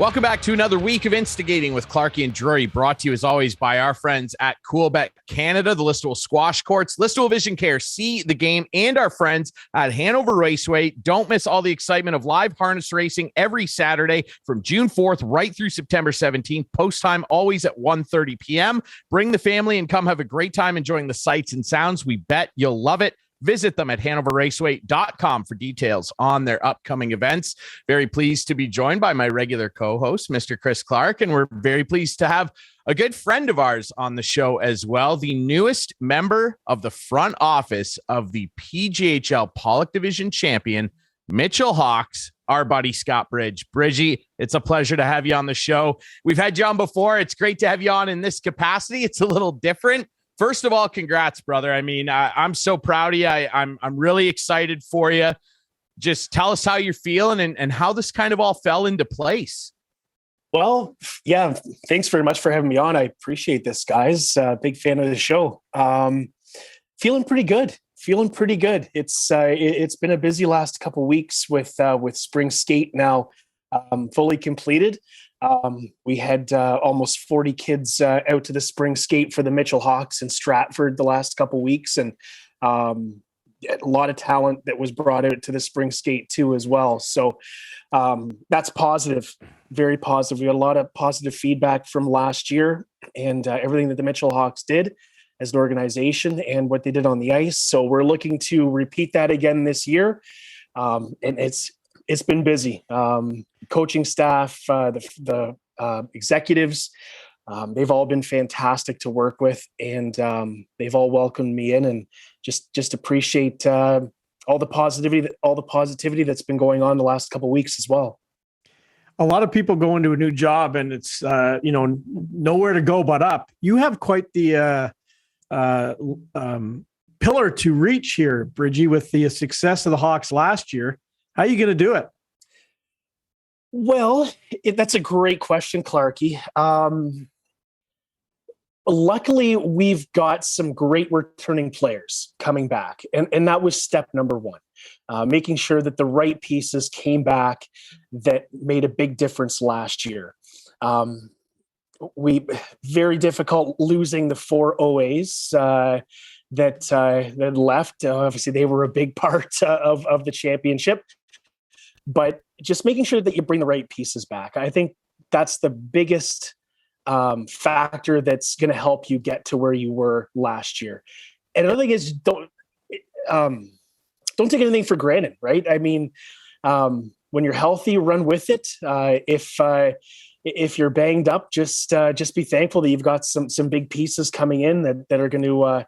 Welcome back to another week of Instigating with Clarkey and Drury, brought to you as always by our friends at Coolbet Canada, the Listowel Squash Courts, Listowel Vision Care, See the Game, and our friends at Hanover Raceway. Don't miss all the excitement of live harness racing every Saturday from June 4th right through September 17th. Post time always at 1:30 p.m. Bring the family and come have a great time enjoying the sights and sounds. We bet you'll love it. Visit them at hanoverraceway.com for details on their upcoming events. Very pleased to be joined by my regular co-host, Mr. Chris Clark, and we're very pleased to have a good friend of ours on the show as well, the newest member of the front office of the PJHL Pollock Division champion, Mitchell Hawks, our buddy Scott Bridgey. It's a pleasure to have you on the show. We've had you on before. It's great to have you on in this capacity. It's a little different. First of all, congrats, brother. I mean, I'm so proud of you. I'm really excited for you. Just tell us how you're feeling and how this kind of all fell into place. Well, yeah, thanks very much for having me on. I appreciate this, guys. Big fan of the show. Feeling pretty good. It's been a busy last couple weeks with spring skate now fully completed. We had almost 40 kids out to the spring skate for the Mitchell Hawks in Stratford the last couple weeks, and a lot of talent that was brought out to the spring skate too as well. So that's positive, very positive. We got a lot of positive feedback from last year and everything that the Mitchell Hawks did as an organization and what they did on the ice. So we're looking to repeat that again this year, and it's been busy. Coaching staff, the executives, they've all been fantastic to work with, and they've all welcomed me in, and just appreciate all the positivity that's been going on the last couple of weeks as well. A lot of people go into a new job and it's nowhere to go but up. You have quite the pillar to reach here, Bridgey, with the success of the Hawks last year. How are you going to do it? Well, that's a great question, Clarkey. Luckily, we've got some great returning players coming back. And that was step number one, making sure that the right pieces came back that made a big difference last year. Very difficult losing the 4 OAs that left. Obviously, they were a big part of the championship. But just making sure that you bring the right pieces back. I think that's the biggest factor that's going to help you get to where you were last year. And another thing is don't take anything for granted, right? I mean, when you're healthy, run with it. If you're banged up, just be thankful that you've got some big pieces coming in that are going to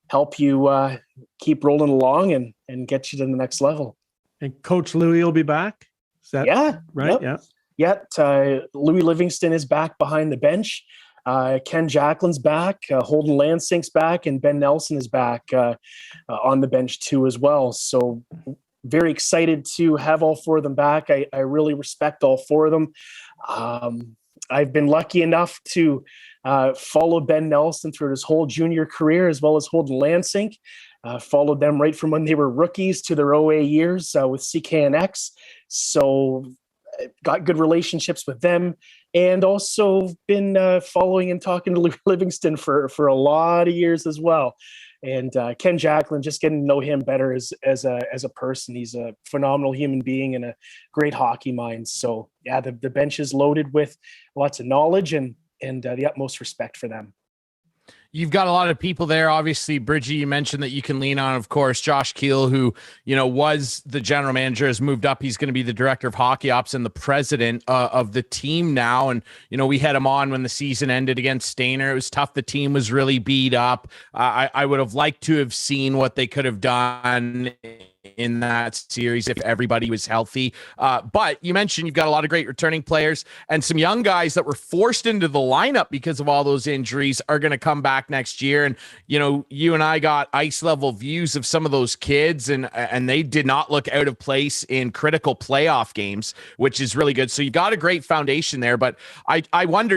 help you keep rolling along and get you to the next level. And Coach Louis will be back? Is that right? Yep. Yeah. Louis Livingston is back behind the bench. Ken Jacquelin's back. Holden Landsink's back. And Ben Nelson is back on the bench too as well. So very excited to have all 4 of them back. I really respect all 4 of them. I've been lucky enough to follow Ben Nelson through his whole junior career, as well as Holden Landsink. Followed them right from when they were rookies to their OA years with CKNX. So got good relationships with them, and also been following and talking to Livingston for a lot of years as well. And Ken Jacquelin, just getting to know him better as a person. He's a phenomenal human being and a great hockey mind. So yeah, the bench is loaded with lots of knowledge and the utmost respect for them. You've got a lot of people there. Obviously, Bridgey, you mentioned that you can lean on, of course. Josh Keel, who, was the general manager, has moved up. He's going to be the director of hockey ops and the president of the team now. And, we had him on when the season ended against Stainer. It was tough. The team was really beat up. I would have liked to have seen what they could have done in that series if everybody was healthy. But you mentioned you've got a lot of great returning players, and some young guys that were forced into the lineup because of all those injuries are going to come back next year. And, you and I got ice level views of some of those kids, and they did not look out of place in critical playoff games, which is really good. So you got a great foundation there. But I wonder,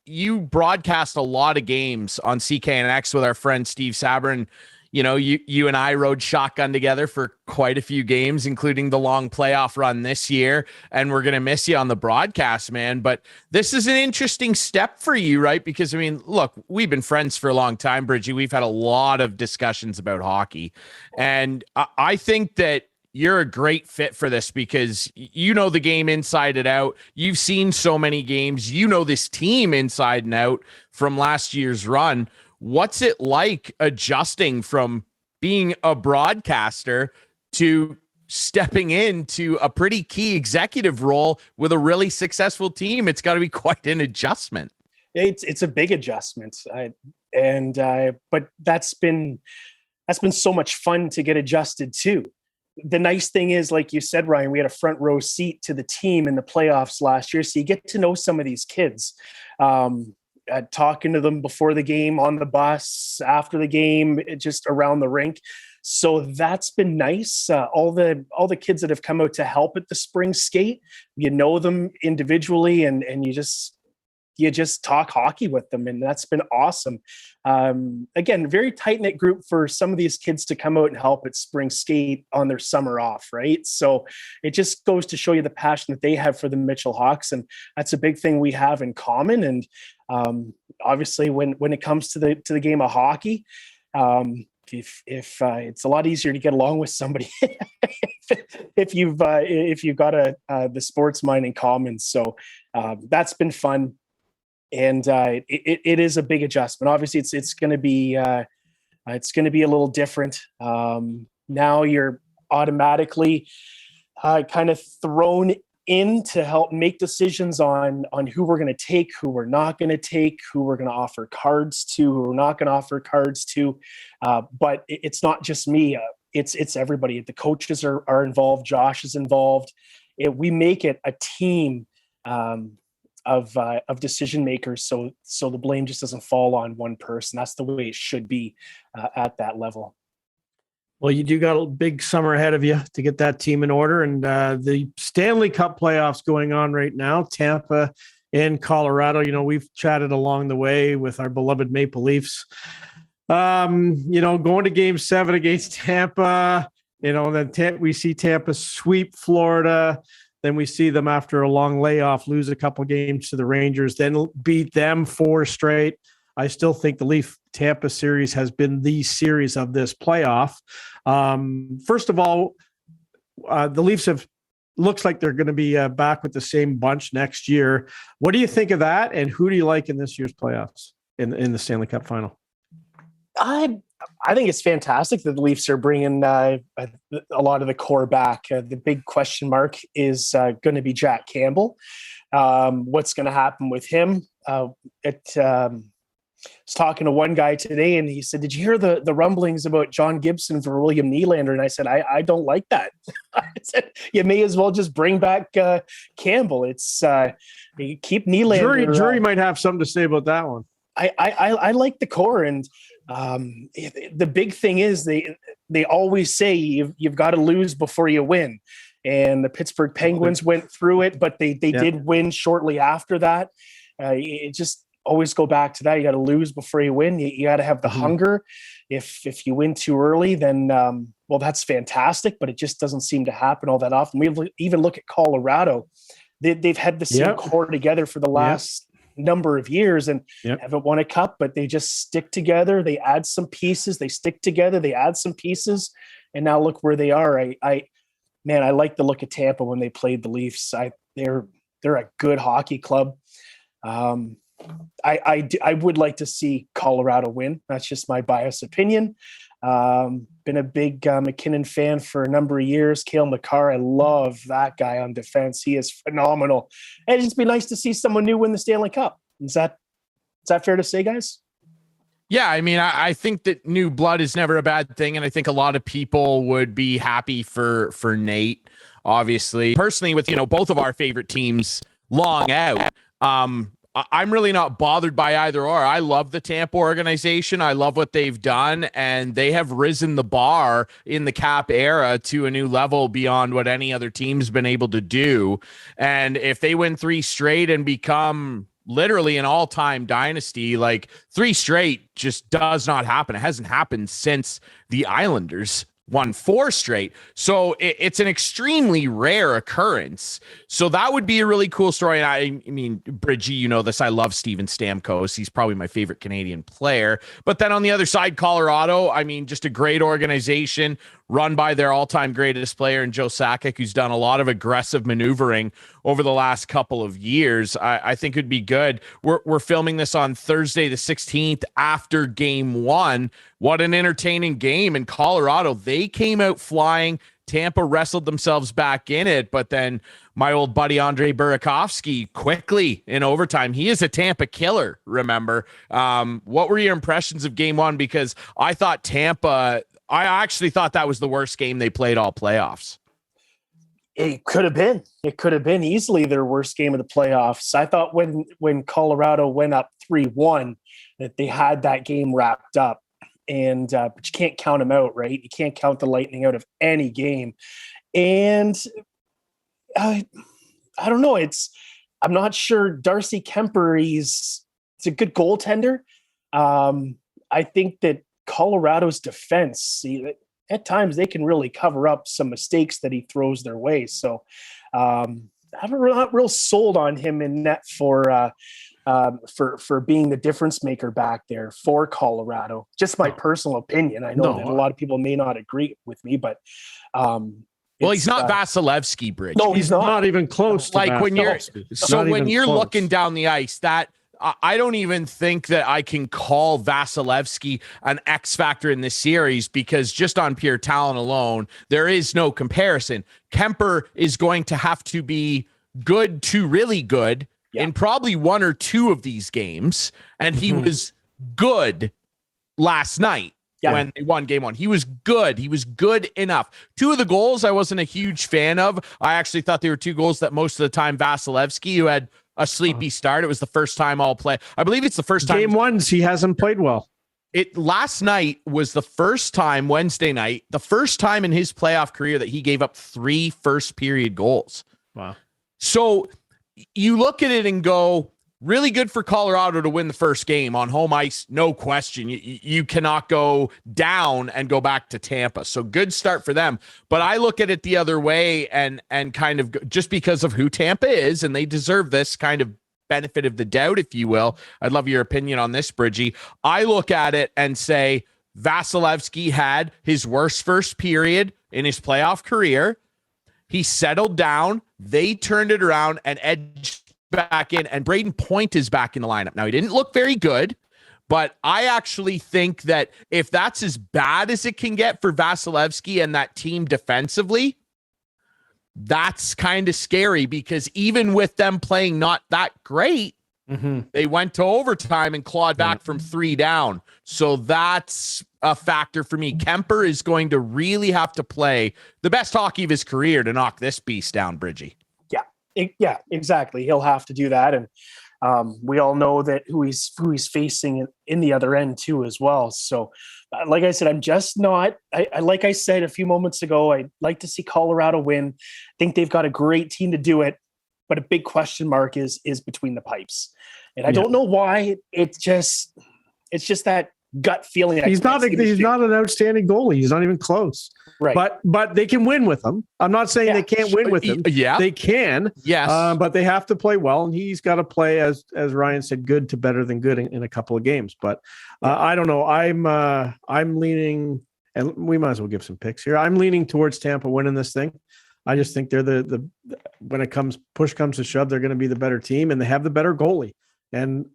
you broadcast a lot of games on CKNX with our friend Steve Saber, and you and I rode shotgun together for quite a few games, including the long playoff run this year. And we're going to miss you on the broadcast, man. But this is an interesting step for you, right? Because, I mean, look, we've been friends for a long time, Bridgey. We've had a lot of discussions about hockey. And I think that you're a great fit for this because you know the game inside and out. You've seen so many games. You know this team inside and out from last year's run. What's it like adjusting from being a broadcaster to stepping into a pretty key executive role with a really successful team? It's got to be quite an adjustment. It's a big adjustment. But that's been so much fun to get adjusted to. The nice thing is, like you said, Ryan, we had a front row seat to the team in the playoffs last year. So you get to know some of these kids, talking to them before the game, on the bus, after the game, just around the rink. So that's been nice. All the kids that have come out to help at the spring skate, you know them individually, and you just talk hockey with them, and that's been awesome. Again, very tight-knit group for some of these kids to come out and help at spring skate on their summer off, right? So it just goes to show you the passion that they have for the Mitchell Hawks, and that's a big thing we have in common. And obviously, when it comes to the game of hockey, if it's a lot easier to get along with somebody if you've got the sports mind in common. So that's been fun. And it is a big adjustment. Obviously, it's going to be a little different. Now you're automatically kind of thrown in to help make decisions on who we're going to take, who we're not going to take, who we're going to offer cards to, who we're not going to offer cards to. But it's not just me. It's everybody. The coaches are involved. Josh is involved. We make it a team of decision makers, so the blame just doesn't fall on one person. That's the way it should be at that level. Well, you do got a big summer ahead of you to get that team in order, and the Stanley Cup playoffs going on right now. Tampa and Colorado. We've chatted along the way with our beloved Maple Leafs. Going to Game 7 against Tampa. Then we see Tampa sweep Florida. Then we see them after a long layoff lose a couple games to the Rangers, then beat them 4 straight. I still think the Leaf-Tampa series has been the series of this playoff. First of all, the Leafs looks like they're going to be back with the same bunch next year. What do you think of that, and who do you like in this year's playoffs in the Stanley Cup Final? I think it's fantastic that the Leafs are bringing a lot of the core back. The big question mark is going to be Jack Campbell. What's going to happen with him? I was talking to one guy today, and he said, "Did you hear the rumblings about John Gibson for William Nylander?" And I said, "I don't like that." I said, "You may as well just bring back Campbell. It's you keep Nylander." Drury might have something to say about that one. I like the core, and the big thing is they always say you've got to lose before you win, and the Pittsburgh Penguins went through it, but they did win shortly after that. It just always go back to that. You got to lose before you win. You got to have the hunger. If you win too early, then well, that's fantastic, but it just doesn't seem to happen all that often. We even look at Colorado. They've had the same core together for the last number of years and haven't won a cup, but they just stick together. They add some pieces, they stick together, they add some pieces, and now look where they are. I like the look of Tampa when they played the Leafs. They're a good hockey club. I would like to see Colorado win. That's just my biased opinion. Been a big McKinnon fan for a number of years. Cale Makar, I love that guy on defense. He is phenomenal. And it'd just be nice to see someone new win the Stanley Cup. Is that fair to say, guys? Yeah, I mean, I think that new blood is never a bad thing, and I think a lot of people would be happy for Nate, obviously. Personally, with both of our favorite teams long out, I'm really not bothered by either or. I love the Tampa organization. I love what they've done, and they have risen the bar in the cap era to a new level beyond what any other team's been able to do. And if they win 3 straight and become literally an all-time dynasty. Like 3 straight just does not happen. It hasn't happened since the Islanders won 4 straight. So it's an extremely rare occurrence. So that would be a really cool story. And I mean, Bridgey, you know this. I love Steven Stamkos. He's probably my favorite Canadian player. But then on the other side, Colorado, I mean, just a great organization run by their all-time greatest player in Joe Sakic, who's done a lot of aggressive maneuvering over the last couple of years. I think it'd be good. We're filming this on Thursday the 16th after game 1. What an entertaining game in Colorado. They came out flying. Tampa wrestled themselves back in it, but then my old buddy Andre Burakovsky quickly in overtime. He is a Tampa killer, remember? What were your impressions of game 1? Because I actually thought that was the worst game they played all playoffs. It could have been. It could have been easily their worst game of the playoffs. I thought when Colorado went up 3-1 that they had that game wrapped up. And but you can't count them out, right? You can't count the Lightning out of any game. And I don't know. I'm not sure Darcy Kemper. It's a good goaltender. I think that Colorado's defense, at times they can really cover up some mistakes that he throws their way. So I'm not real sold on him in net for being the difference maker back there for Colorado. Just my personal opinion. I know that a lot of people may not agree with me, but well, he's not Vasilevsky, Bridge. No, he's not even close. To like when you're close. looking down the ice, that I don't even think that I can call Vasilevsky an X factor in this series, because just on pure talent alone, there is no comparison. Kemper is going to have to be good to really good in probably 1 or 2 of these games. And he was good last night when they won game 1. He was good. He was good enough. 2 of the goals I wasn't a huge fan of. I actually thought they were 2 goals that most of the time Vasilevsky, who had a sleepy start. It was the first time all play. I believe it's the first time. Game 1s, he hasn't played well. Last night was the first time, Wednesday night, the first time in his playoff career that he gave up 3 first period goals. Wow. So you look at it and go, really good for Colorado to win the first game on home ice. No question. You cannot go down and go back to Tampa. So good start for them. But I look at it the other way and kind of just because of who Tampa is, and they deserve this kind of benefit of the doubt, if you will. I'd love your opinion on this, Bridgey. I look at it and say Vasilevsky had his worst first period in his playoff career. He settled down. They turned it around and edged back in, and Braden Point is back in the lineup. Now, he didn't look very good, but I actually think that if that's as bad as it can get for Vasilevsky and that team defensively, that's kind of scary, because even with them playing not that great, they went to overtime and clawed back from 3 down. So that's a factor for me. Kemper is going to really have to play the best hockey of his career to knock this beast down, Bridgey. Yeah, exactly. He'll have to do that. And we all know that who he's facing in the other end too, as well. So like I said, I'm just not, like I said a few moments ago, I'd like to see Colorado win. I think they've got a great team to do it, but a big question mark is between the pipes. And I don't know why. It's just that gut feeling. He's not an outstanding goalie. He's not even close. Right. But they can win with him. I'm not saying they can't win with him. Yeah, they can. Yes. But they have to play well, and he's got to play, as Ryan said, good to better than good in a couple of games. But I don't know. I'm leaning, and we might as well give some picks here. I'm leaning towards Tampa winning this thing. I just think they're the when push comes to shove, they're going to be the better team, and they have the better goalie. And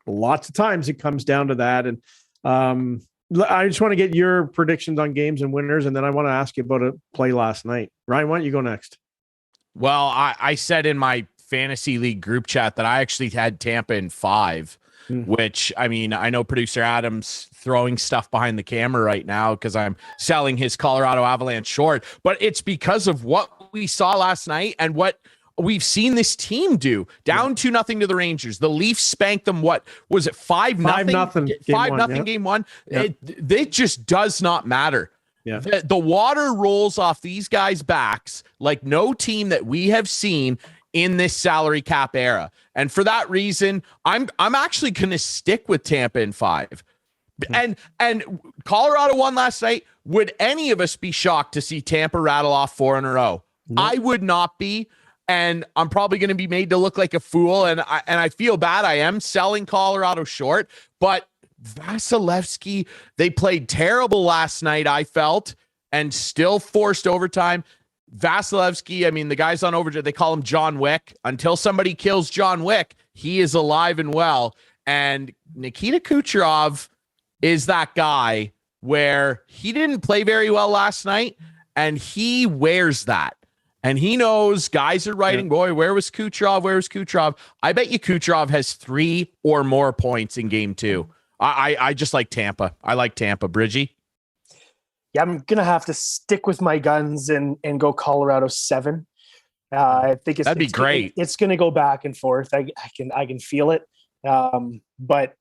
lots of times it comes down to that. And I just want to get your predictions on games and winners, and then I want to ask you about a play last night. Ryan, why don't you go next? Well, I said in my fantasy league group chat that I actually had Tampa in 5, which, I mean, I know producer Adam's throwing stuff behind the camera right now because I'm selling his Colorado Avalanche short, but it's because of what we saw last night and what we've seen this team do. Down 2-0 to the Rangers. The Leafs spanked them. What was it? 5-0. 5-0 game 1. Yep. It just does not matter. Yeah. The water rolls off these guys' backs like no team that we have seen in this salary cap era. And for that reason, I'm actually going to stick with Tampa in 5. And Colorado won last night. Would any of us be shocked to see Tampa rattle off 4 in a row? No. I would not be. And I'm probably going to be made to look like a fool. And I feel bad. I am selling Colorado short, but Vasilevsky, they played terrible last night, I felt, and still forced overtime. Vasilevsky, I mean, the guy's on overtime. They call him John Wick. Until somebody kills John Wick, he is alive and well. And Nikita Kucherov is that guy where he didn't play very well last night, and he wears that. And he knows guys are writing, boy, where was Kucherov? Where was Kucherov? I bet you Kucherov has 3 or more points in game 2. I just like Tampa. I like Tampa. Bridgey? Yeah, I'm going to have to stick with my guns and go Colorado 7. I think that'd be great. It's going to go back and forth. I can feel it. But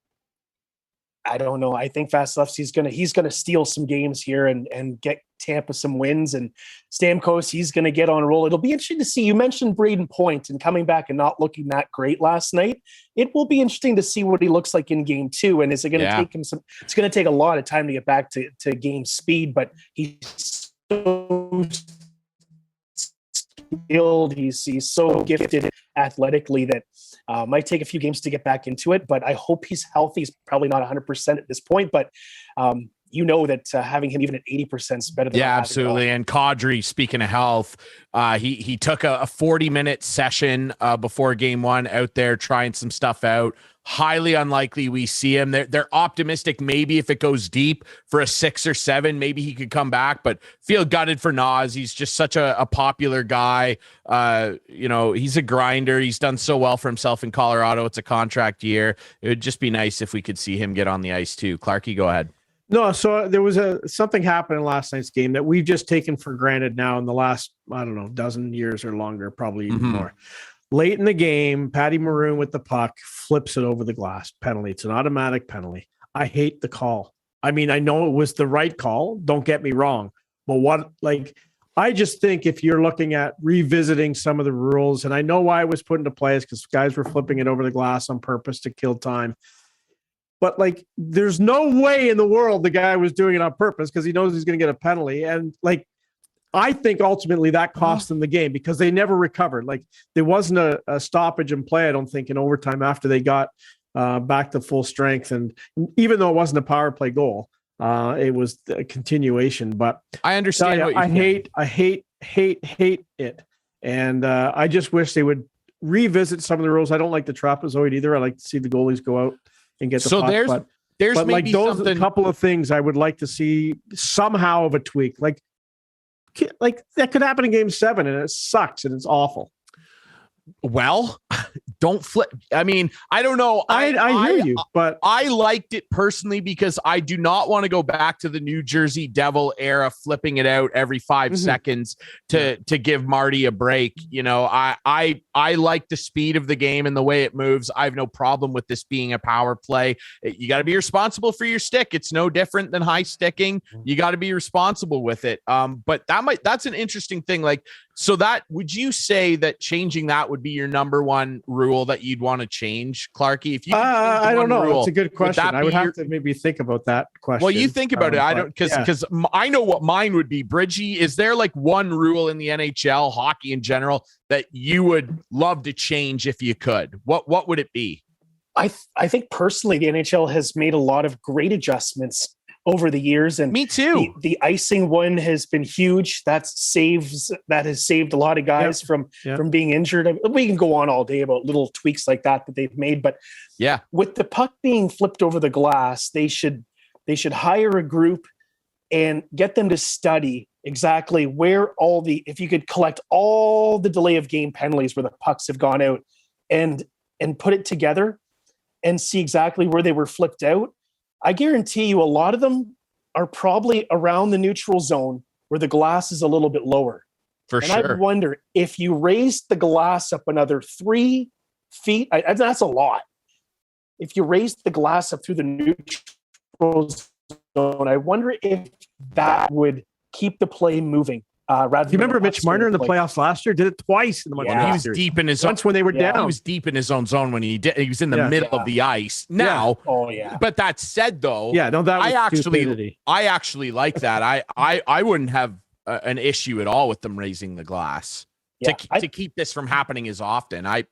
I don't know. I think Vasilevsky's he's gonna steal some games here and get Tampa some wins. And Stamkos, he's gonna get on a roll. It'll be interesting to see. You mentioned Braden Point and coming back and not looking that great last night. It will be interesting to see what he looks like in game 2. And is it gonna take him it's gonna take a lot of time to get back to game speed, but he's so skilled, he's so gifted athletically that might take a few games to get back into it, but I hope he's healthy. He's probably not 100% at this point, but that having him even at 80% is better than absolutely. And Kadri, speaking of health, he took a 40-minute session before game 1 out there trying some stuff out. Highly unlikely we see him. They're optimistic maybe if it goes deep for a 6 or 7, maybe he could come back, but feel gutted for Nas. He's just such a popular guy. He's a grinder. He's done so well for himself in Colorado. It's a contract year. It would just be nice if we could see him get on the ice too. Clarkey, go ahead. No, so there was something happened in last night's game that we've just taken for granted now in the last, dozen years or longer, probably even more. Late in the game, Patty Maroon with the puck flips it over the glass. Penalty. It's an automatic penalty. I hate the call. I mean, I know it was the right call. Don't get me wrong. But I just think if you're looking at revisiting some of the rules, and I know why it was put into place because guys were flipping it over the glass on purpose to kill time. But there's no way in the world the guy was doing it on purpose because he knows he's going to get a penalty. And I think ultimately that cost them the game because they never recovered. There wasn't a stoppage in play, I don't think, in overtime after they got back to full strength. And even though it wasn't a power play goal, it was a continuation. But I understand. I hate it. And I just wish they would revisit some of the rules. I don't like the trapezoid either. I like to see the goalies go out and get the puck. There's maybe those are a couple of things I would like to see somehow of a tweak. That could happen in game 7 and it sucks and it's awful. Well, don't flip. I mean, I don't know. I hear you, but I liked it personally because I do not want to go back to the New Jersey Devil era, flipping it out every 5 seconds to give Marty a break. I like the speed of the game and the way it moves. I have no problem with this being a power play. You got to be responsible for your stick. It's no different than high sticking. You got to be responsible with it. But that's an interesting thing. So would you say that changing that would be your number one rule that you'd want to change, Clarkey? If you, I don't know. It's a good question. I would have to maybe think about that question. Well, you think about it. I don't, because I know what mine would be. Bridgey, is there one rule in the NHL, hockey in general, that you would love to change if you could? What would it be? I think personally, the NHL has made a lot of great adjustments over the years, and me too. The icing one has been huge. That has saved a lot of guys from being injured. We can go on all day about little tweaks like that they've made, but with the puck being flipped over the glass, they should hire a group and get them to study exactly where if you could collect all the delay of game penalties where the pucks have gone out and put it together and see exactly where they were flipped out. I guarantee you a lot of them are probably around the neutral zone where the glass is a little bit lower. Sure. I wonder if you raised the glass up another 3 feet, that's a lot. If you raised the glass up through the neutral zone, I wonder if that would keep the play moving. Rather Do you remember than Mitch Marner in the playoffs last year? Did it twice in the Montreal He was series. deep in his Once when they were Yeah. He down. was deep in his own zone when he did. He was in the middle of the ice. Now, Oh yeah. but that said, though, Yeah, no, that was I actually like that. I wouldn't have an issue at all with them raising the glass to keep this from happening as often. I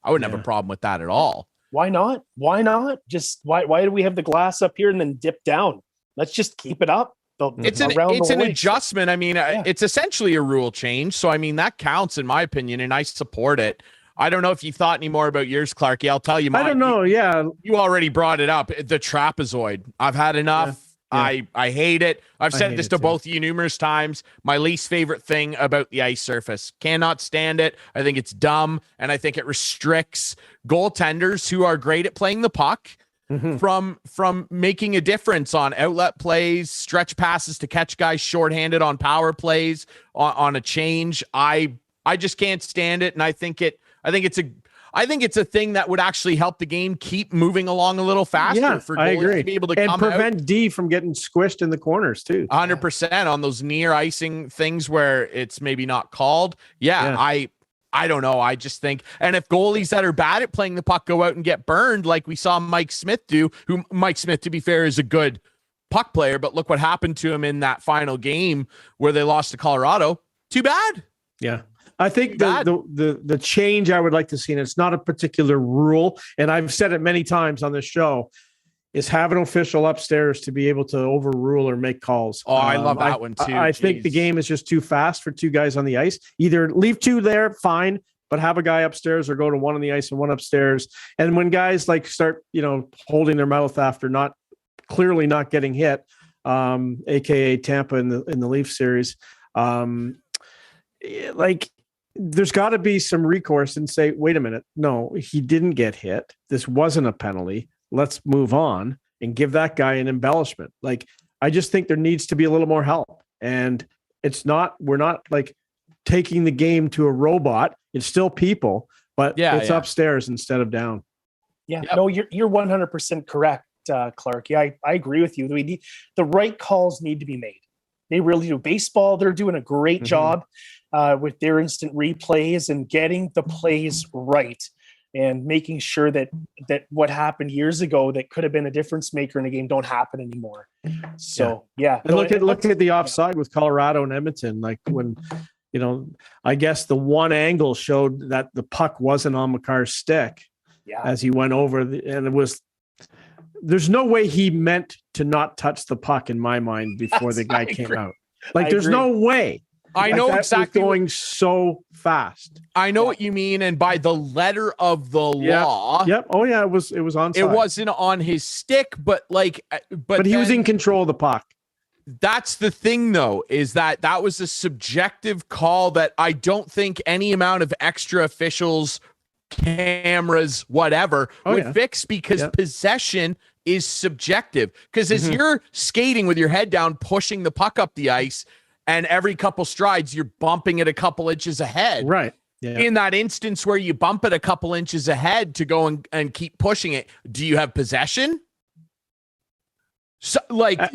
wouldn't have a problem with that at all. Why not? Why not? Just why do we have the glass up here and then dip down? Let's just keep it up. It's an adjustment. I mean, it's essentially a rule change. So, I mean, that counts in my opinion, and I support it. I don't know if you thought any more about yours, Clarkey. I'll tell you mine. I don't know. You already brought it up. The trapezoid. I've had enough. Yeah. I hate it. I've said this to both of you numerous times. My least favorite thing about the ice surface. Cannot stand it. I think it's dumb, and I think it restricts goaltenders who are great at playing the puck from making a difference on outlet plays, stretch passes to catch guys shorthanded on power plays, on a change. I just can't stand it, and I think it's a thing that would actually help the game keep moving along a little faster for goalies to be able to and come prevent out. D from getting squished in the corners too. 100% on those near icing things where it's maybe not called. I don't know. I just think, and if goalies that are bad at playing the puck go out and get burned, like we saw Mike Smith do, who Mike Smith, to be fair, is a good puck player, but look what happened to him in that final game where they lost to Colorado. Too bad. Yeah. I think the change I would like to see, and it's not a particular rule, and I've said it many times on this show, is have an official upstairs to be able to overrule or make calls. Oh, I love that one too. I think the game is just too fast for two guys on the ice. Either leave two there, fine, but have a guy upstairs, or go to one on the ice and one upstairs. And when guys like start, holding their mouth after clearly not getting hit, aka Tampa in the Leaf series, there's got to be some recourse and say, wait a minute, no, he didn't get hit. This wasn't a penalty. Let's move on and give that guy an embellishment. I just think there needs to be a little more help. And we're not like taking the game to a robot. It's still people, but it's upstairs instead of down. Yeah, no, you're 100% correct, Clarkey. I agree with you. The right calls need to be made. They really do. Baseball, they're doing a great job with their instant replays and getting the plays right. And making sure that what happened years ago that could have been a difference maker in a game don't happen anymore. So And look at the offside with Colorado and Edmonton. Like when, I guess the one angle showed that the puck wasn't on McCarr's stick as he went over, and there's no way he meant to not touch the puck in my mind before the guy came out. There's no way. I know exactly going so fast. I know what you mean, and by the letter of the law. Yep. Oh yeah, it was onside. It wasn't on his stick, but he was in control of the puck. That's the thing, though, is that was a subjective call that I don't think any amount of extra officials, cameras, whatever would fix, because possession is subjective. Because as you're skating with your head down, pushing the puck up the ice, and every couple strides, you're bumping it a couple inches ahead. Right. Yeah. In that instance where you bump it a couple inches ahead to go and keep pushing it, do you have possession? So,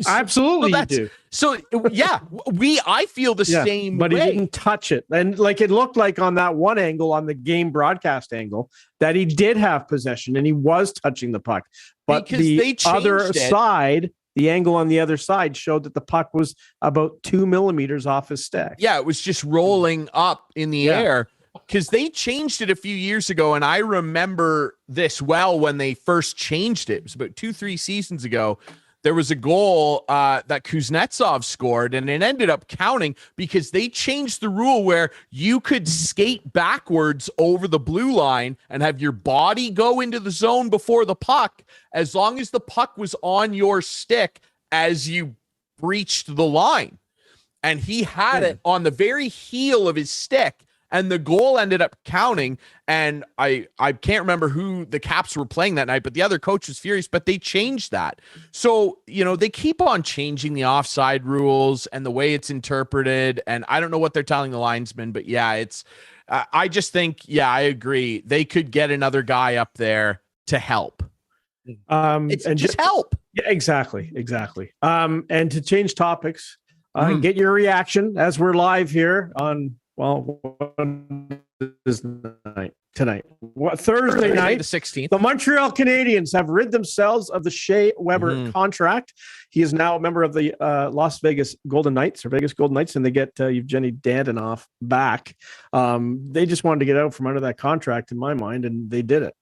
absolutely you do. So, I feel the same but way. He didn't touch it. And it looked like on that one angle, on the game broadcast angle, that he did have possession and he was touching the puck. But because the other side... The angle on the other side showed that the puck was about 2 millimeters off his stick. Yeah, it was just rolling up in the air, because they changed it a few years ago. And I remember this well when they first changed it. It was about 2-3 seasons ago. There was a goal that Kuznetsov scored, and it ended up counting because they changed the rule where you could skate backwards over the blue line and have your body go into the zone before the puck, as long as the puck was on your stick as you breached the line. And he had it on the very heel of his stick, and the goal ended up counting. And I can't remember who the Caps were playing that night, but the other coach was furious, but they changed that. So, they keep on changing the offside rules and the way it's interpreted. And I don't know what they're telling the linesmen, but I just think, I agree. They could get another guy up there to help. It's just help. Yeah, exactly. And to change topics, Get your reaction as we're live here on, this night tonight, Thursday night, the 16th. The Montreal Canadiens have rid themselves of the Shea Weber contract. He is now a member of the Las Vegas Golden Knights, or Vegas Golden Knights, and they get Evgeny Dadonov back. They just wanted to get out from under that contract, in my mind, and they did it.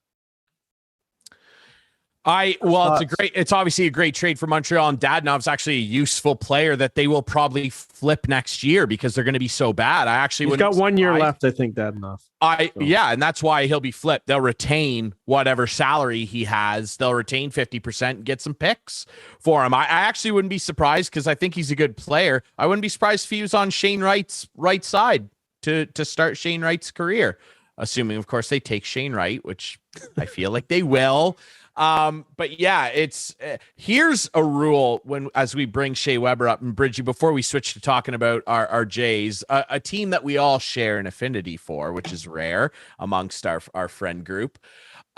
It's obviously a great trade for Montreal, and Dadonov's actually a useful player that they will probably flip next year because they're going to be so bad. He's got 1 year left, I think, Dadonov. And that's why he'll be flipped. They'll retain whatever salary he has. They'll retain 50% and get some picks for him. I actually wouldn't be surprised because I think he's a good player. I wouldn't be surprised if he was on Shane Wright's right side to start Shane Wright's career, assuming, of course, they take Shane Wright, which I feel like they will. But yeah, it's here's a rule as we bring Shea Weber up, and Bridgey, before we switch to talking about our Jays, a team that we all share an affinity for, which is rare amongst our friend group.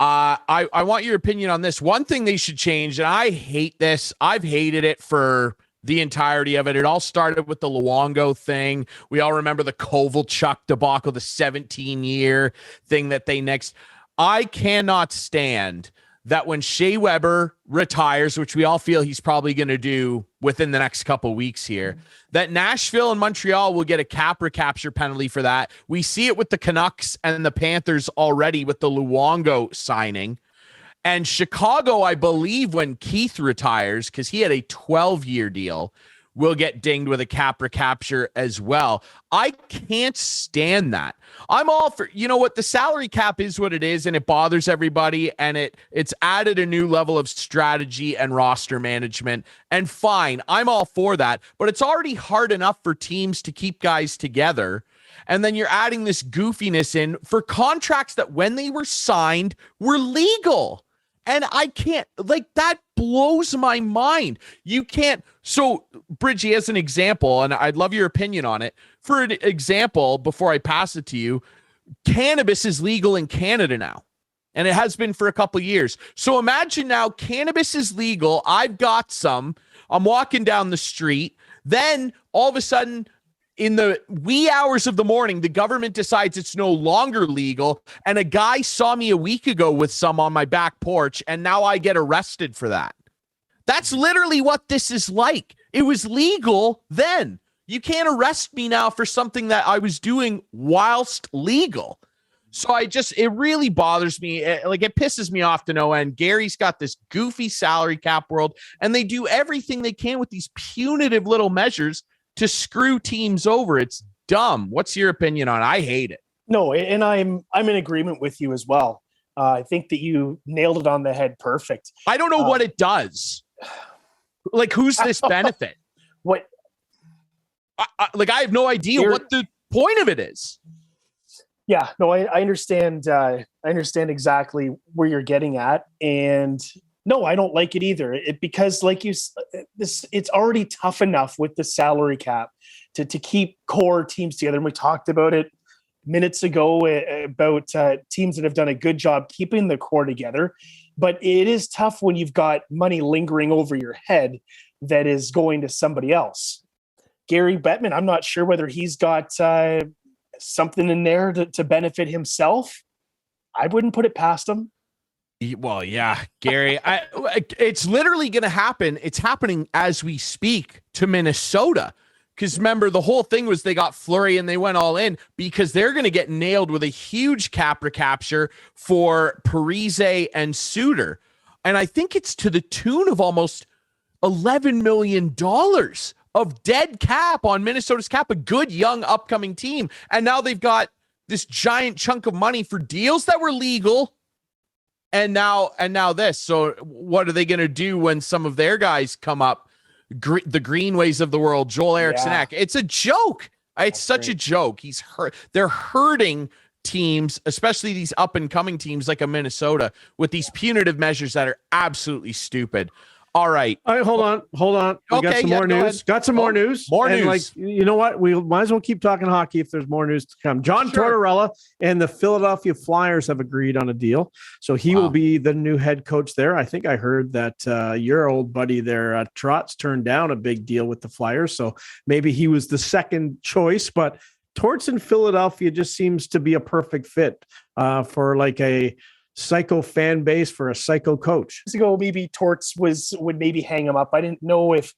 I want your opinion on this. One thing they should change, and I hate this. I've hated it for the entirety of it. It all started with the Luongo thing. We all remember the Kovalchuk debacle, the 17-year thing that they next. I cannot stand that when Shea Weber retires, which we all feel he's probably going to do within the next couple weeks here, that Nashville and Montreal will get a cap recapture penalty for that. We see it with the Canucks and the Panthers already with the Luongo signing. And Chicago, I believe, when Keith retires, because he had a 12-year deal, will get dinged with a cap recapture as well. I can't stand that. I'm all for, you know what, the salary cap is what it is, and it bothers everybody, and it's added a new level of strategy and roster management, and fine, I'm all for that, but it's already hard enough for teams to keep guys together, and then you're adding this goofiness in for contracts that when they were signed were legal. And I can't, that blows my mind. You can't. So, Bridgey, as an example, and I'd love your opinion on it. For an example, before I pass it to you, cannabis is legal in Canada now. And it has been for a couple of years. So imagine now cannabis is legal. I've got some. I'm walking down the street. Then all of a sudden, in the wee hours of the morning, the government decides it's no longer legal, and a guy saw me a week ago with some on my back porch, and now I get arrested for that. That's literally what this is like. It was legal then. You can't arrest me now for something that I was doing whilst legal. So it really bothers me. It pisses me off to no end. Gary's got this goofy salary cap world, and they do everything they can with these punitive little measures to screw teams over. It's dumb. What's your opinion on it? I hate it. No, and I'm in agreement with you as well. I think that you nailed it on the head. Perfect. I don't know what it does. Who's this benefit? What? I have no idea what the point of it is. Yeah, no, I understand. I understand exactly where you're getting at, and no, I don't like it either. Because it's already tough enough with the salary cap to keep core teams together. And we talked about it minutes ago about teams that have done a good job keeping the core together. But it is tough when you've got money lingering over your head that is going to somebody else. Gary Bettman, I'm not sure whether he's got something in there to benefit himself. I wouldn't put it past him. Well, yeah, Gary, it's literally going to happen. It's happening as we speak to Minnesota. Because remember, the whole thing was they got Fleury and they went all in because they're going to get nailed with a huge cap recapture for Parise and Suter. And I think it's to the tune of almost $11 million of dead cap on Minnesota's cap, a good young upcoming team. And now they've got this giant chunk of money for deals that were legal. And now this. So what are they going to do when some of their guys come up? The Greenways of the world, Joel Eriksson Ek. It's a joke. It's such a joke. He's hurt. They're hurting teams, especially these up and coming teams like a Minnesota, with these punitive measures that are absolutely stupid. All right. All right, hold on. We got some more news. Got some more news. More and news. Like, you know what? We might as well keep talking hockey if there's more news to come. John Tortorella and the Philadelphia Flyers have agreed on a deal. So he will be the new head coach there. I think I heard that your old buddy there, Trotz, turned down a big deal with the Flyers. So maybe he was the second choice. But Torts in Philadelphia just seems to be a perfect fit for like a psycho fan base for a psycho coach. Years ago, maybe Torts would maybe hang him up. I didn't know if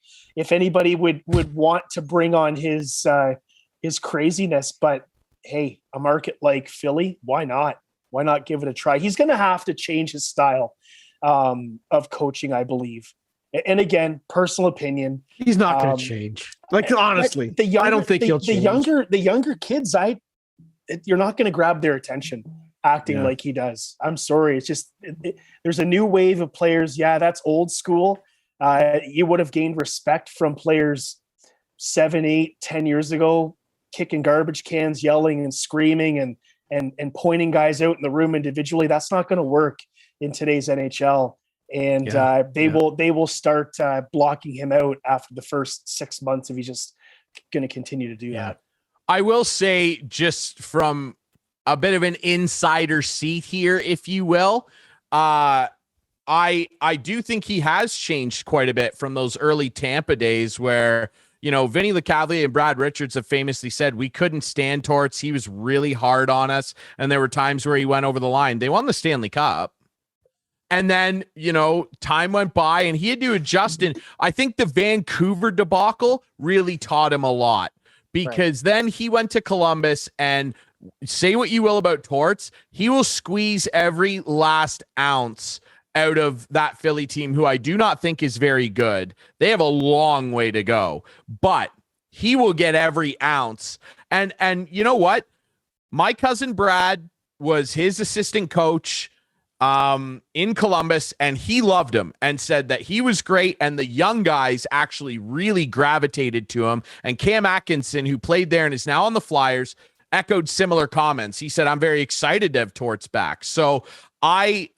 anybody would want to bring on his craziness, but hey, a market like Philly, why not? Why not give it a try? He's going to have to change his style of coaching, I believe. And again, personal opinion. He's not going to change. Like, honestly, I don't think he'll change. The younger kids, you're not going to grab their attention acting like he does. I'm sorry. It's just, there's a new wave of players. Yeah, that's old school. You would have gained respect from players 7, 8, 10 years ago, kicking garbage cans, yelling and screaming and pointing guys out in the room individually. That's not going to work in today's NHL. And they will start blocking him out after the first 6 months if he's just going to continue to do that. I will say, just from a bit of an insider seat here, if you will, I do think he has changed quite a bit from those early Tampa days where, you know, Vinny LeCavalier and Brad Richards have famously said we couldn't stand Torts. He was really hard on us, and there were times where he went over the line. They won the Stanley Cup. And then, you know, time went by and he had to adjust. And I think the Vancouver debacle really taught him a lot, because then he went to Columbus, and say what you will about Torts, he will squeeze every last ounce out of that Philly team, who I do not think is very good. They have a long way to go, but he will get every ounce. And you know what? My cousin Brad was his assistant coach in Columbus, and he loved him and said that he was great, and the young guys actually really gravitated to him. And Cam Atkinson, who played there and is now on the Flyers, echoed similar comments. He said, I'm very excited to have Torts back. So I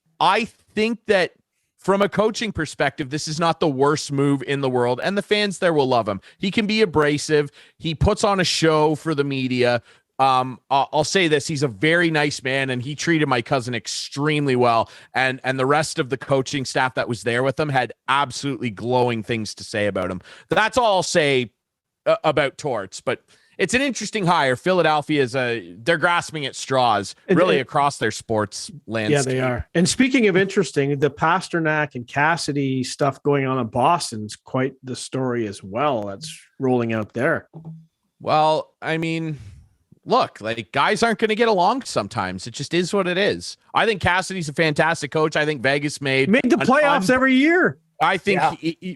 think that from a coaching perspective, this is not the worst move in the world, and the fans there will love him. He can be abrasive. He puts on a show for the media. I'll say this, he's a very nice man, and he treated my cousin extremely well. And the rest of the coaching staff that was there with him had absolutely glowing things to say about him. That's all I'll say about Torts, but it's an interesting hire. Philadelphia they're grasping at straws really across their sports landscape. Yeah, they are. And speaking of interesting, the Pasternak and Cassidy stuff going on in Boston's quite the story as well. That's rolling out there. Well, I mean, look, like, guys aren't going to get along sometimes. It just is what it is. I think Cassidy's a fantastic coach. I think Vegas made the playoffs every year. I think,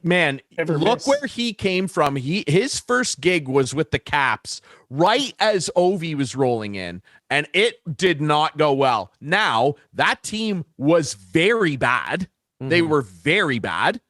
look where he came from. His first gig was with the Caps right as Ovi was rolling in, and it did not go well. Now, that team was very bad. Mm-hmm. They were very bad.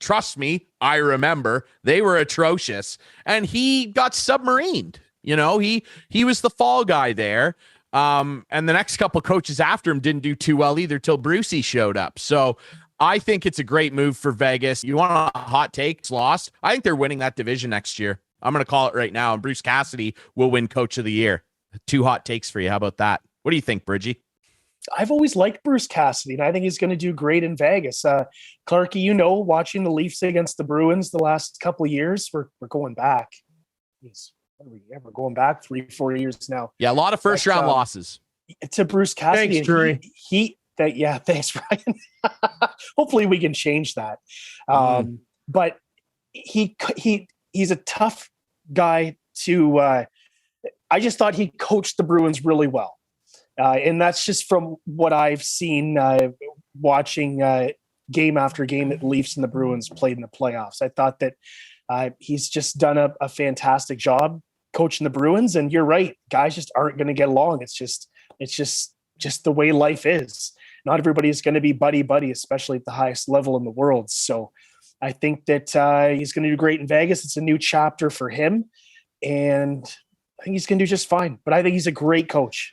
Trust me, I remember. They were atrocious, and he got submarined. You know, he was the fall guy there. And the next couple coaches after him didn't do too well either till Brucey showed up. So I think it's a great move for Vegas. You want a hot take? It's lost. I think they're winning that division next year. I'm going to call it right now. And Bruce Cassidy will win Coach of the Year. 2 hot takes for you. How about that? What do you think, Bridgey? I've always liked Bruce Cassidy, and I think he's going to do great in Vegas. Clarkey, you know, watching the Leafs against the Bruins the last couple of years, we're going back. We're going back 3-4 years now. Yeah, a lot of first round losses. To Bruce Cassidy. Thanks, Drury. Thanks, Ryan. Hopefully we can change that. But he's a tough guy to I just thought he coached the Bruins really well. And that's just from what I've seen watching game after game that the Leafs and the Bruins played in the playoffs. I thought that he's just done a fantastic job coaching the Bruins. And you're right, guys just aren't going to get along. It's just the way life is. Not everybody is going to be buddy, especially at the highest level in the world. So I think that he's going to do great in Vegas. It's a new chapter for him, and I think he's going to do just fine. But I think he's a great coach.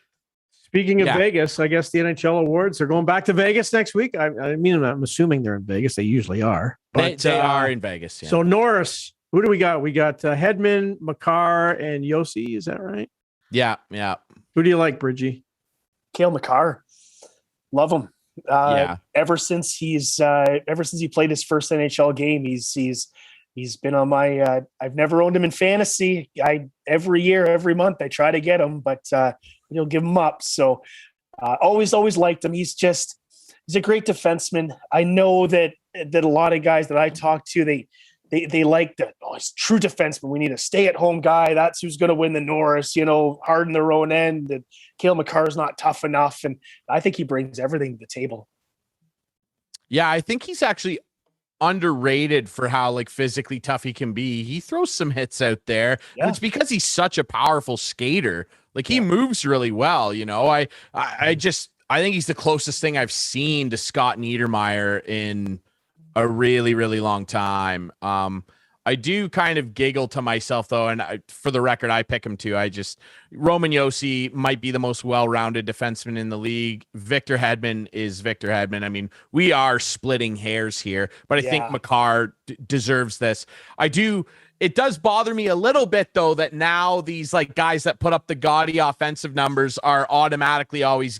Speaking of Vegas, I guess the NHL awards are going back to Vegas next week. I mean, I'm assuming they're in Vegas. They usually are. But They are in Vegas. Yeah. So Norris, who do we got? We got Hedman, Makar, and Yossi. Is that right? Yeah. Who do you like, Bridgey? Cale Makar. Love him. Yeah. Ever since he played his first NHL game, he's been on my. I've never owned him in fantasy. Every year, every month, I try to get him, but he'll give him up. So always liked him. He's a great defenseman. I know that a lot of guys that I talk to, they like that. Oh, he's a true defenseman. We need a stay-at-home guy. That's who's going to win the Norris. Hard in their own end. And Cale Makar is not tough enough, and I think he brings everything to the table. Yeah, I think he's actually underrated for how physically tough he can be. He throws some hits out there. Yeah. And it's because he's such a powerful skater. He moves really well. I think he's the closest thing I've seen to Scott Niedermayer in a really, really long time. I do kind of giggle to myself though. And for the record, I pick him too. Roman Josi might be the most well-rounded defenseman in the league. Victor Hedman is Victor Hedman. I mean, we are splitting hairs here, but I think Makar deserves this. It does bother me a little bit though, that now these guys that put up the gaudy offensive numbers are automatically always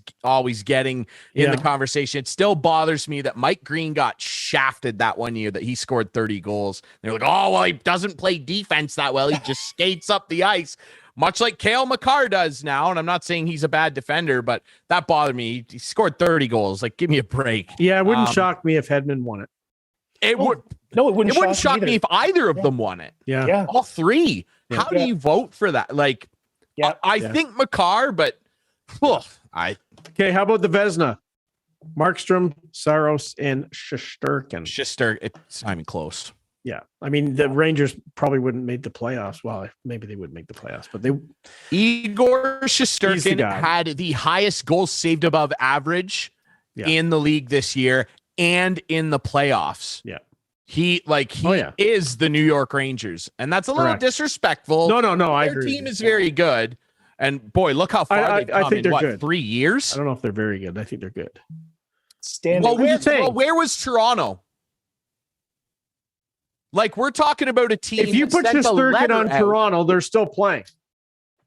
getting in the conversation. It still bothers me that Mike Green got shafted that one year that he scored 30 goals. They're like, oh, well, he doesn't play defense that well. He just skates up the ice, much like Cale Makar does now. And I'm not saying he's a bad defender, but that bothered me. He scored 30 goals. Give me a break. Yeah, it wouldn't shock me if Hedman won it. It wouldn't shock me if either of them won it. Yeah. All three. Yeah. How do you vote for that? I think Makar, but okay. How about the Vezina? Markstrom, Saros, and Shesterkin. It's not even close. Yeah. I mean, the Rangers probably wouldn't make the playoffs. Well, maybe they would make the playoffs, but Igor Shesterkin had the highest goals saved above average in the league this year and in the playoffs. Yeah. He is the New York Rangers, and that's a little disrespectful. No, I agree. Their team is very good, and boy, look how far they've come I think in they're good. 3 years. I don't know if they're very good. I think they're good. Where was Toronto? We're talking about a team. If you put Shesterkin on Toronto, they're still playing.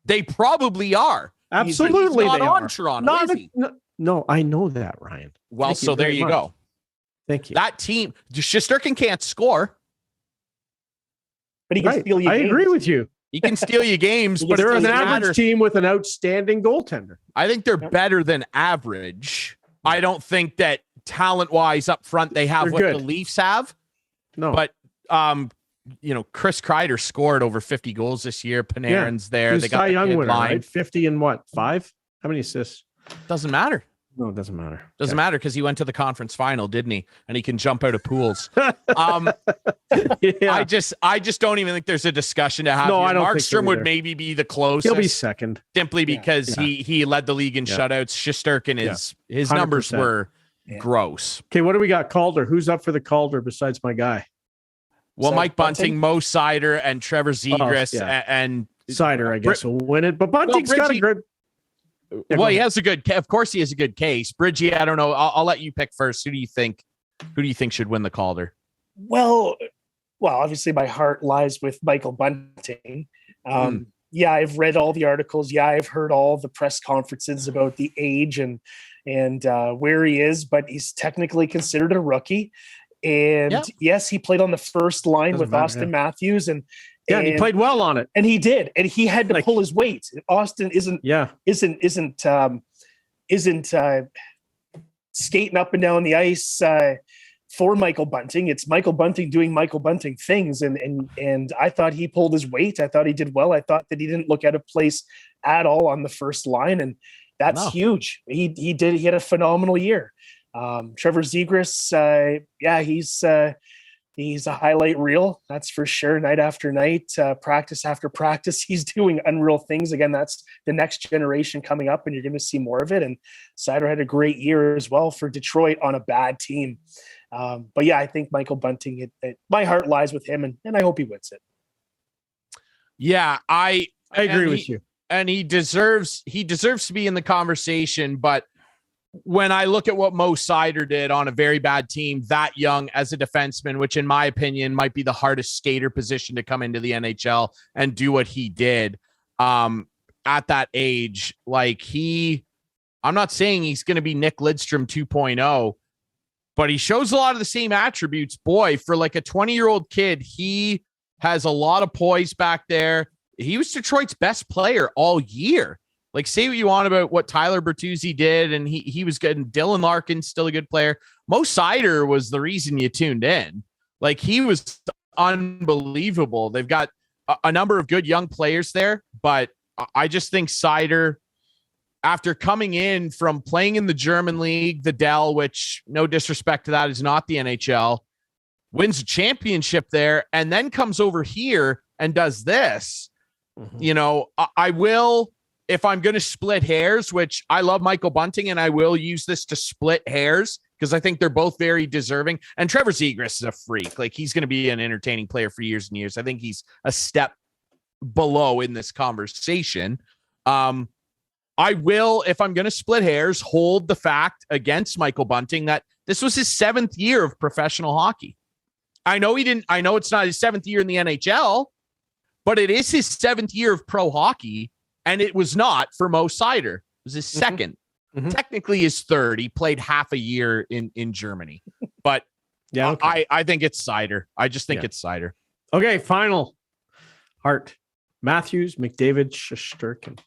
They probably are. Absolutely, he's not they on are. Toronto. No, I know that, Ryan. Well, so there you go. Thank you. That team, Shesterkin can't score, but he can steal you. I agree with you. He can steal you games, but they're an average team with an outstanding goaltender. I think they're better than average. I don't think that talent-wise up front they have what the Leafs have. No, but Chris Kreider scored over 50 goals this year. Panarin's there. They got the Young winner, right? 50 and what? 5? How many assists? Doesn't matter. No, it doesn't matter. Doesn't matter because he went to the conference final, didn't he? And he can jump out of pools. I just don't even think there's a discussion to have. No, I don't think Markstrom would maybe be the closest. He'll be second. Simply because he led the league in shutouts. Shesterkin his numbers were gross. Okay, what do we got? Calder. Who's up for the Calder besides my guy? Well, Mike Bunting, Mo Seider, and Trevor Zegras. And Seider, I guess, will win it. But Bunting's got a good... he has a good. Of course, he has a good case. Bridgey, I don't know. I'll let you pick first. Who do you think should win the Calder? Well, obviously, my heart lies with Michael Bunting. Yeah, I've read all the articles. Yeah, I've heard all the press conferences about the age and where he is, but he's technically considered a rookie. And yes, he played on the first line with Austin Matthews, and he played well on it, and he did, and he had to pull his weight. Austin isn't skating up and down the ice for Michael Bunting. It's Michael Bunting doing Michael Bunting things, and I thought he pulled his weight. I thought he did well. I thought that he didn't look out of place at all on the first line, and that's huge. He had a phenomenal year. Trevor Zegras, he's a highlight reel, that's for sure. Night after night, practice after practice, he's doing unreal things. Again, that's the next generation coming up, and you're going to see more of it. And Seider had a great year as well for Detroit on a bad team. But I think Michael Bunting, my heart lies with him, and I hope he wins it. Yeah, I agree with you. and he deserves to be in the conversation. But when I look at what Mo Seider did on a very bad team that young as a defenseman, which in my opinion might be the hardest skater position to come into the NHL and do what he did at that age, like I'm not saying he's going to be Nick Lidstrom 2.0, but he shows a lot of the same attributes. Boy, for like a 20-year-old kid, he has a lot of poise back there. He was Detroit's best player all year. Like, say what you want about what Tyler Bertuzzi did, and he was good. And Dylan Larkin's still a good player. Mo Seider was the reason you tuned in. Like, he was unbelievable. They've got a number of good young players there, but I just think Seider, after coming in from playing in the German league, the Dell, which no disrespect to that is not the NHL, wins a championship there, and then comes over here and does this. You know, I will, if I'm going to split hairs, which I love Michael Bunting, and I will use this to split hairs because I think they're both very deserving. And Trevor Zegras is a freak. Like, he's going to be an entertaining player for years and years. I think he's a step below in this conversation. I will, if I'm going to split hairs, hold the fact against Michael Bunting that this was his 7th year of professional hockey. I know it's not his 7th year in the NHL, but it is his 7th year of pro hockey, and it was not for Mo Seider. It was his second. Technically his third. He played half a year in Germany. But yeah, okay. I think it's Seider. I just think it's Seider. Okay, final. Hart. Matthews, McDavid, Shesterkin.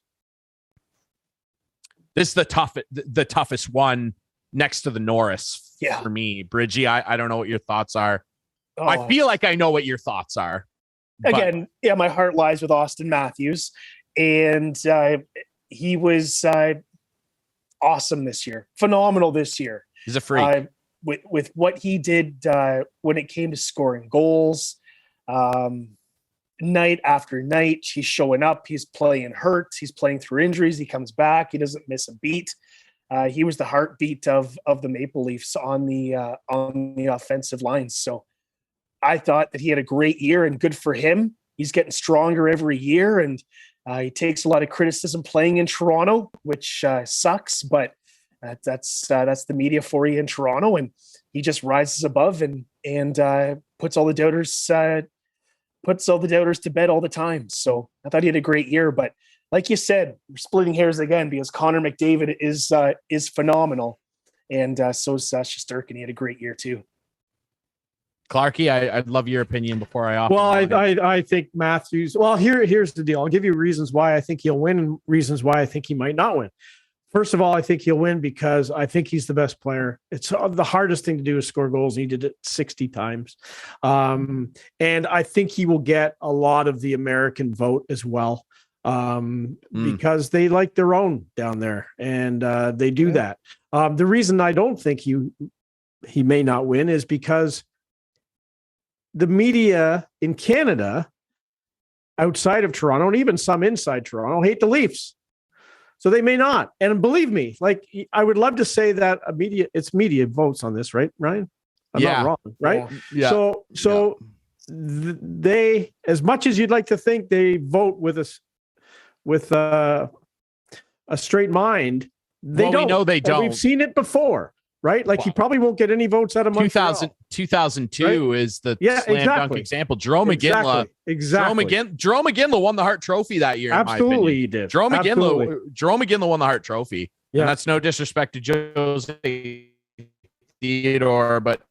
This is the toughest one next to the Norris for me. Bridgey, I don't know what your thoughts are. Oh. I feel like I know what your thoughts are. Again, my heart lies with Austin Matthews, and he was awesome this year, phenomenal this year. He's a freak with what he did when it came to scoring goals, night after night. He's showing up. He's playing hurt. He's playing through injuries. He comes back. He doesn't miss a beat. He was the heartbeat of the Maple Leafs on the offensive line. So I thought that he had a great year, and good for him. He's getting stronger every year, and he takes a lot of criticism playing in Toronto, which sucks, but that's the media for you in Toronto, and he just rises above and puts all the doubters to bed all the time. So I thought he had a great year, but like you said, we're splitting hairs again because Connor McDavid is phenomenal, and so is Shesterkin. He had a great year too. Clarkey, I'd love your opinion before I offer. Well, I think Matthews. Well, here's the deal. I'll give you reasons why I think he'll win and reasons why I think he might not win. First of all, I think he'll win because I think he's the best player. It's the hardest thing to do is score goals. He did it 60 times. And I think he will get a lot of the American vote as well because they like their own down there, and they do that. The reason I don't think he may not win is because the media in Canada, outside of Toronto, and even some inside Toronto, hate the Leafs. So they may not. And believe me, like, I would love to say that it's media votes on this, right, Ryan? I'm not wrong, right? Yeah. So they, as much as you'd like to think they vote with a straight mind, they don't. We know they don't. We've seen it before. Right? Like, he probably won't get any votes out of Montreal. 2002 right? Is the slam dunk example. Jerome McGinley. Exactly. Jerome McGinley won the Hart Trophy that year. Absolutely, he did. Jerome McGinley won the Hart Trophy. Yeah. And that's no disrespect to Jose Theodore, but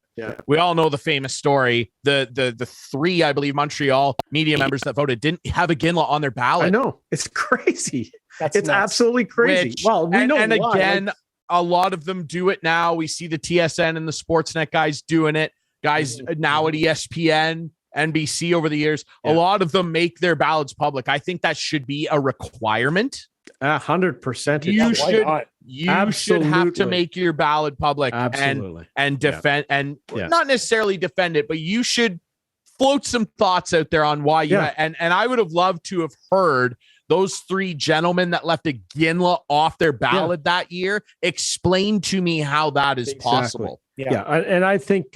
we all know the famous story. The three, I believe, Montreal media members that voted didn't have Iginla on their ballot. I know. It's crazy. It's nuts. Absolutely crazy. We know and why. Again, a lot of them do it now. We see the TSN and the Sportsnet guys doing it. Guys now at ESPN, NBC over the years. A lot of them make their ballots public. I think that should be a requirement. 100%. You should have to make your ballot public. Absolutely. and defend and not necessarily defend it, but you should float some thoughts out there on why and I would have loved to have heard those three gentlemen that left Iginla off their ballot that year explain to me how that is possible. And I think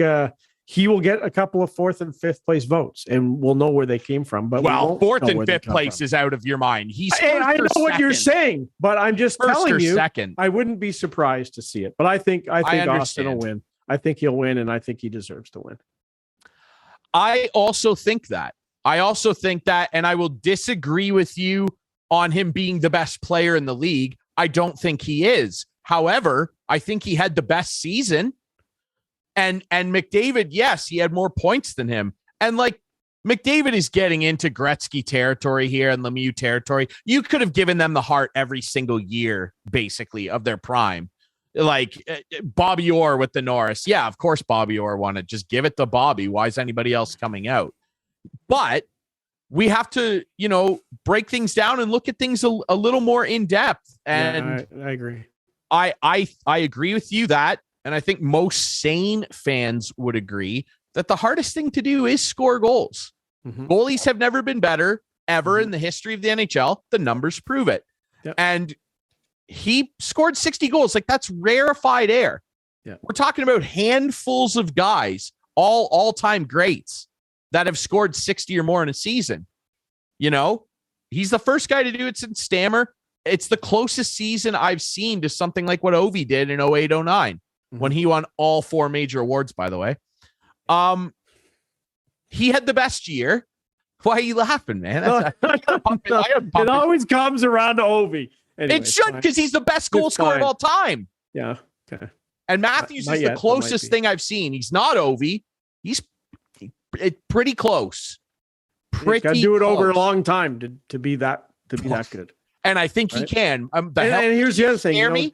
he will get a couple of 4th and 5th place votes, and we'll know where they came from. But well, 4th and 5th place is out of your mind. I know what you're saying, but I'm just telling you. Second. I wouldn't be surprised to see it. But I think Austin will win. I think he'll win, and I think he deserves to win. I also think that, and I will disagree with you on him being the best player in the league. I don't think he is. However, I think he had the best season. And McDavid, yes, he had more points than him. And like McDavid is getting into Gretzky territory here and Lemieux territory. You could have given them the Hart every single year, basically, of their prime. Like Bobby Orr with the Norris. Yeah, of course Bobby Orr won it. Just give it to Bobby. Why is anybody else coming out? But we have to, break things down and look at things a little more in depth. And yeah, I agree. I agree with you that. And I think most sane fans would agree that the hardest thing to do is score goals. Mm-hmm. Goalies have never been better ever in the history of the NHL. The numbers prove it. Yep. And he scored 60 goals. Like, that's rarefied air. Yeah. We're talking about handfuls of guys, all-time greats that have scored 60 or more in a season. He's the first guy to do it since Stammer. It's the closest season I've seen to something like what Ovi did in 08-09. When he won all 4 major awards, by the way. He had the best year. Why are you laughing, man? It always comes around to Ovi. Anyway, it should, because he's the best goal scorer of all time. Yeah. Okay. And Matthews is the closest thing I've seen. He's not Ovi. He's pretty close. He's got to do it over a long time to be that good. And I think he can. And here's the other thing.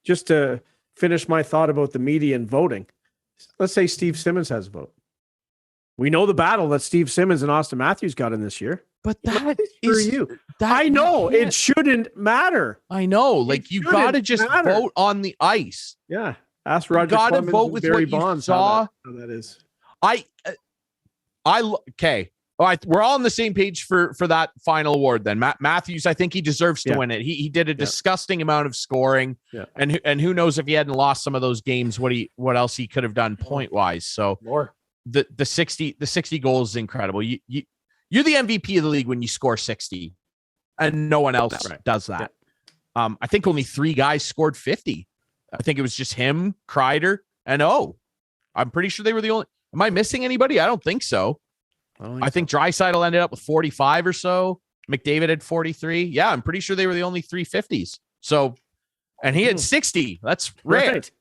Just to finish my thought about the media and voting. Let's say Steve Simmons has a vote. We know the battle that Steve Simmons and Austin Matthews got in this year. But that is for you. I know it shouldn't matter. I know. Like, you got to just vote on the ice. Yeah. Ask Roger. You got to vote with Barry Bonds. How that is. Okay. All right, we're all on the same page for that final award. Then Matthews, I think he deserves to win it. He did a disgusting amount of scoring, and who knows if he hadn't lost some of those games, what else he could have done point wise. So the 60 goals is incredible. You're the MVP of the league when you score 60, and no one else does that. Yeah. I think only 3 guys scored 50. I think it was just him, Kreider, and I'm pretty sure they were the only. Am I missing anybody? I don't think so. I think Draisaitl ended up with 45 or so. McDavid had 43. Yeah, I'm pretty sure they were the only 350s. So, and he had 60. That's rare. Right.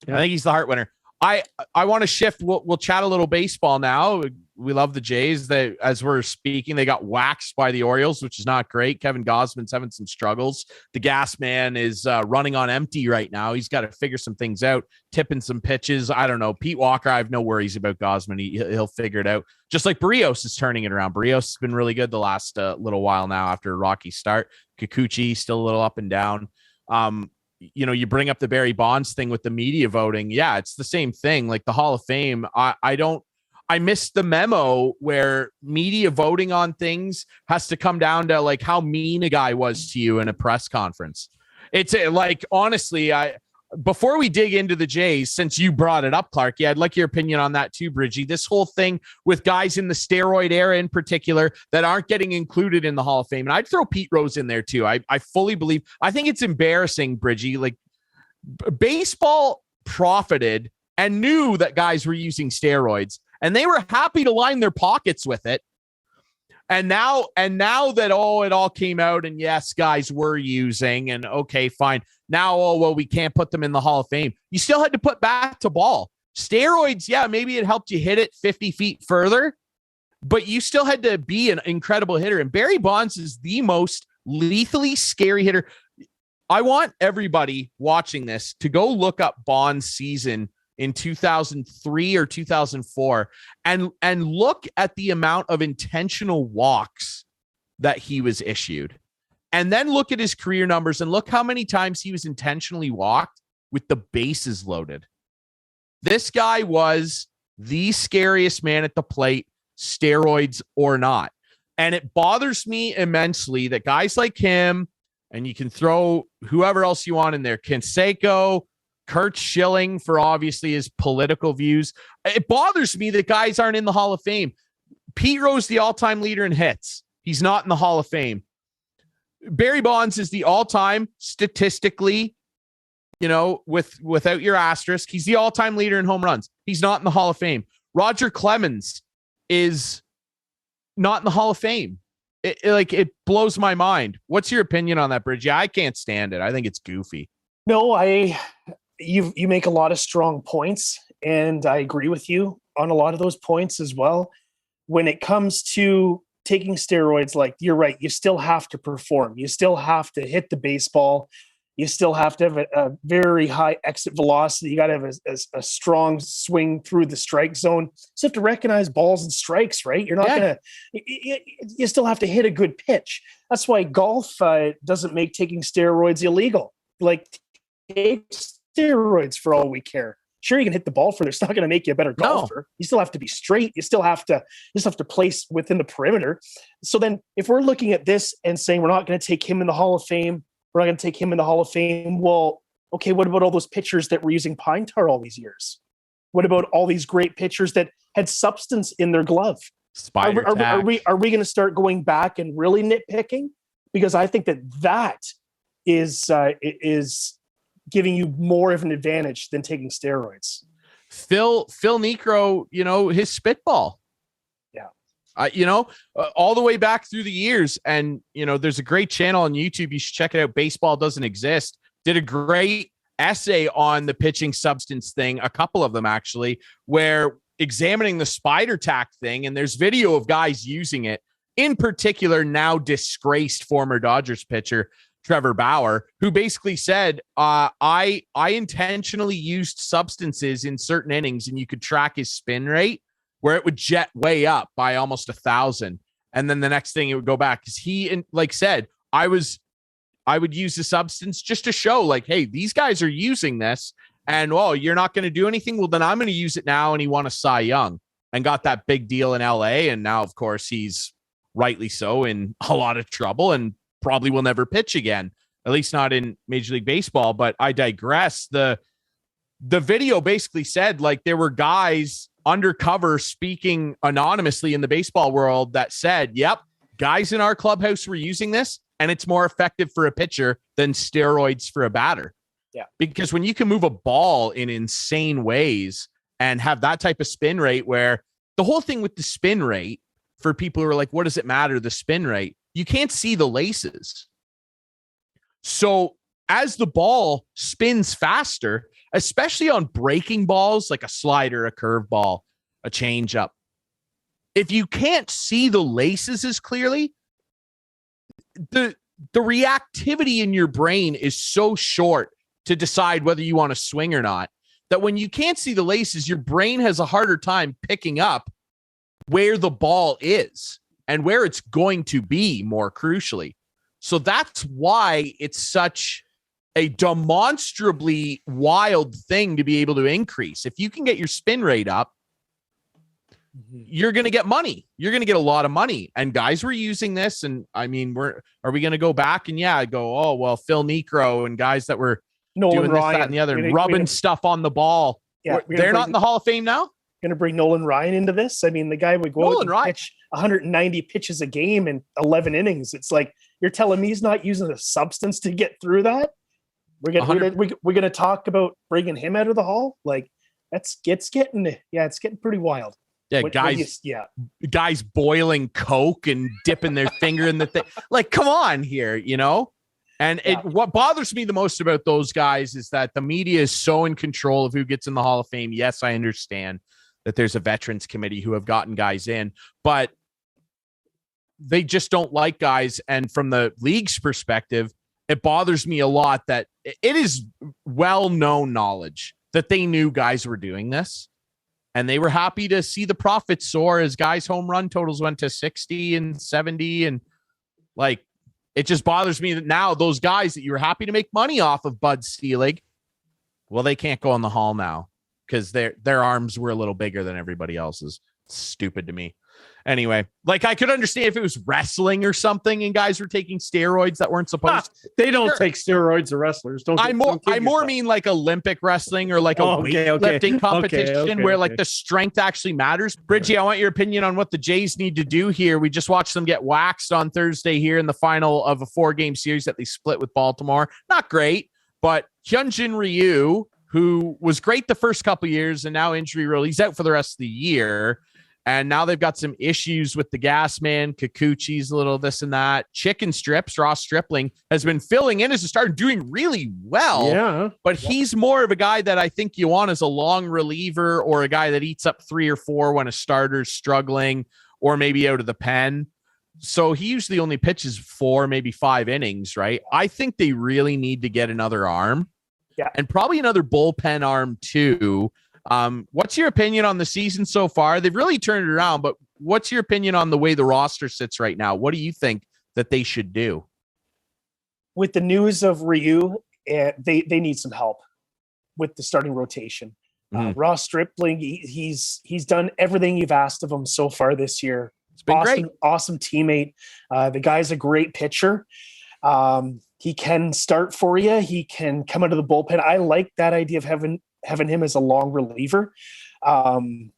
Yeah. I think he's the Hart winner. I want to shift. We'll chat a little baseball now. We love the Jays. As we're speaking, they got waxed by the Orioles, which is not great. Kevin Gausman's having some struggles. The gas man is running on empty right now. He's got to figure some things out, tipping some pitches. I don't know. Pete Walker, I have no worries about Gausman. He'll figure it out. Just like Barrios is turning it around. Barrios has been really good the last little while now after a rocky start. Kikuchi still a little up and down. You bring up the Barry Bonds thing with the media voting. Yeah, it's the same thing. Like the Hall of Fame, I missed the memo where media voting on things has to come down to like how mean a guy was to you in a press conference. It's like, honestly, before we dig into the Jays, since you brought it up, Clarkey, I'd like your opinion on that too, Bridgey. This whole thing with guys in the steroid era in particular that aren't getting included in the Hall of Fame. And I'd throw Pete Rose in there too. I fully believe. I think it's embarrassing, Bridgey. Like, baseball profited and knew that guys were using steroids, and they were happy to line their pockets with it. And now that, it all came out, and yes, guys were using, and okay, fine. Now, we can't put them in the Hall of Fame. You still had to put bat to ball. Steroids, yeah, maybe it helped you hit it 50 feet further, but you still had to be an incredible hitter. And Barry Bonds is the most lethally scary hitter. I want everybody watching this to go look up Bonds' season in 2003 or 2004 and look at the amount of intentional walks that he was issued. And then look at his career numbers and look how many times he was intentionally walked with the bases loaded. This guy was the scariest man at the plate, steroids or not. And it bothers me immensely that guys like him, and you can throw whoever else you want in there, Canseco, Kurt Schilling for obviously his political views. It bothers me that guys aren't in the Hall of Fame. Pete Rose, the all-time leader in hits. He's not in the Hall of Fame. Barry Bonds is the all-time statistically, without your asterisk. He's the all-time leader in home runs. He's not in the Hall of Fame. Roger Clemens is not in the Hall of Fame. It blows my mind. What's your opinion on that, Bridgey? I can't stand it. I think it's goofy. No, you make a lot of strong points, and I agree with you on a lot of those points as well. When it comes to taking steroids, like, you're right, you still have to perform. You still have to hit the baseball. You still have to have a very high exit velocity. You got to have a strong swing through the strike zone. You still have to recognize balls and strikes, right? You're not going to, you still have to hit a good pitch. That's why golf doesn't make taking steroids illegal. Like, take steroids for all we care. Sure, you can hit the ball further. It's not going to make you a better golfer. No. You still have to be straight. You still have to place within the perimeter. So then if we're looking at this and saying we're not going to take him in the Hall of Fame, we're not going to take him in the Hall of Fame. Well, okay, what about all those pitchers that were using pine tar all these years? What about all these great pitchers that had substance in their glove? Are we going to start going back and really nitpicking? Because I think that is giving you more of an advantage than taking steroids. Phil Niekro, his spitball. Yeah. All the way back through the years. And, there's a great channel on YouTube. You should check it out. Baseball Doesn't Exist. Did a great essay on the pitching substance thing. A couple of them, actually, where examining the spider tack thing. And there's video of guys using it. In particular, now disgraced former Dodgers pitcher Trevor Bauer, who basically said, I intentionally used substances in certain innings, and you could track his spin rate where it would jet way up by almost 1,000. And then the next thing it would go back, because he said, I would use the substance just to show, like, hey, these guys are using this, and you're not going to do anything. Well, then I'm going to use it now. And he won a Cy Young and got that big deal in LA. And now, of course, he's rightly so in a lot of trouble and probably will never pitch again, at least not in Major League Baseball. But I digress. The video basically said, like, there were guys undercover speaking anonymously in the baseball world that said, yep, guys in our clubhouse were using this, and it's more effective for a pitcher than steroids for a batter. Yeah. Because when you can move a ball in insane ways and have that type of spin rate, where the whole thing with the spin rate, for people who are like, what does it matter, the spin rate? You can't see the laces. So as the ball spins faster, especially on breaking balls, like a slider, a curveball, a changeup, if you can't see the laces as clearly, the reactivity in your brain is so short to decide whether you want to swing or not, that when you can't see the laces, your brain has a harder time picking up where the ball is and where it's going to be, more crucially. So that's why it's such a demonstrably wild thing to be able to increase. If you can get your spin rate up, you're going to get money. You're going to get a lot of money. And guys were using this. And I mean, are we going to go back and go, Phil Niekro and guys that were doing this, that, and the other, rubbing stuff on the ball. Yeah, they're not in the Hall of Fame now? Going to bring Nolan Ryan into this? I mean, the guy would go out and pitch 190 pitches a game in 11 innings. It's like, you're telling me he's not using a substance to get through that? We're going to talk about bringing him out of the Hall? Like, it's getting pretty wild. Yeah, guys boiling Coke and dipping their finger in the thing. Like, come on here, And what bothers me the most about those guys is that the media is so in control of who gets in the Hall of Fame. Yes, I understand that there's a veterans committee who have gotten guys in, but they just don't like guys. And from the league's perspective, it bothers me a lot that it is well-known knowledge that they knew guys were doing this. And they were happy to see the profits soar as guys' home run totals went to 60 and 70. And like, it just bothers me that now those guys that you were happy to make money off of Bud Selig, well, they can't go in the Hall now because their arms were a little bigger than everybody else's. It's stupid to me. Anyway, like I could understand if it was wrestling or something and guys were taking steroids that weren't supposed to. They don't take steroids, the wrestlers. I more mean like Olympic wrestling or like a weightlifting competition where like the strength actually matters. Bridgey, I want your opinion on what the Jays need to do here. We just watched them get waxed on Thursday here in the final of a 4-game series that they split with Baltimore. Not great, but Hyunjin Ryu, who was great the first couple of years and now injury rule, he's out for the rest of the year. And now they've got some issues with the gas man, Kikuchi's a little this and that. Chicken Strips, Ross Stripling, has been filling in as a starter, doing really well. Yeah. But he's more of a guy that I think you want as a long reliever or a guy that eats up 3 or 4 when a starter's struggling or maybe out of the pen. So he usually only pitches 4, maybe 5 innings, right? I think they really need to get another arm. Yeah. And probably another bullpen arm too. What's your opinion on the season so far? They've really turned it around, but what's your opinion on the way the roster sits right now? What do you think that they should do? With the news of Ryu, they need some help with the starting rotation. Ross Stripling, he's done everything you've asked of him so far this year. It's been great. Awesome teammate. The guy's a great pitcher. He can start for you. He can come out of the bullpen. I like that idea of having him as a long reliever. And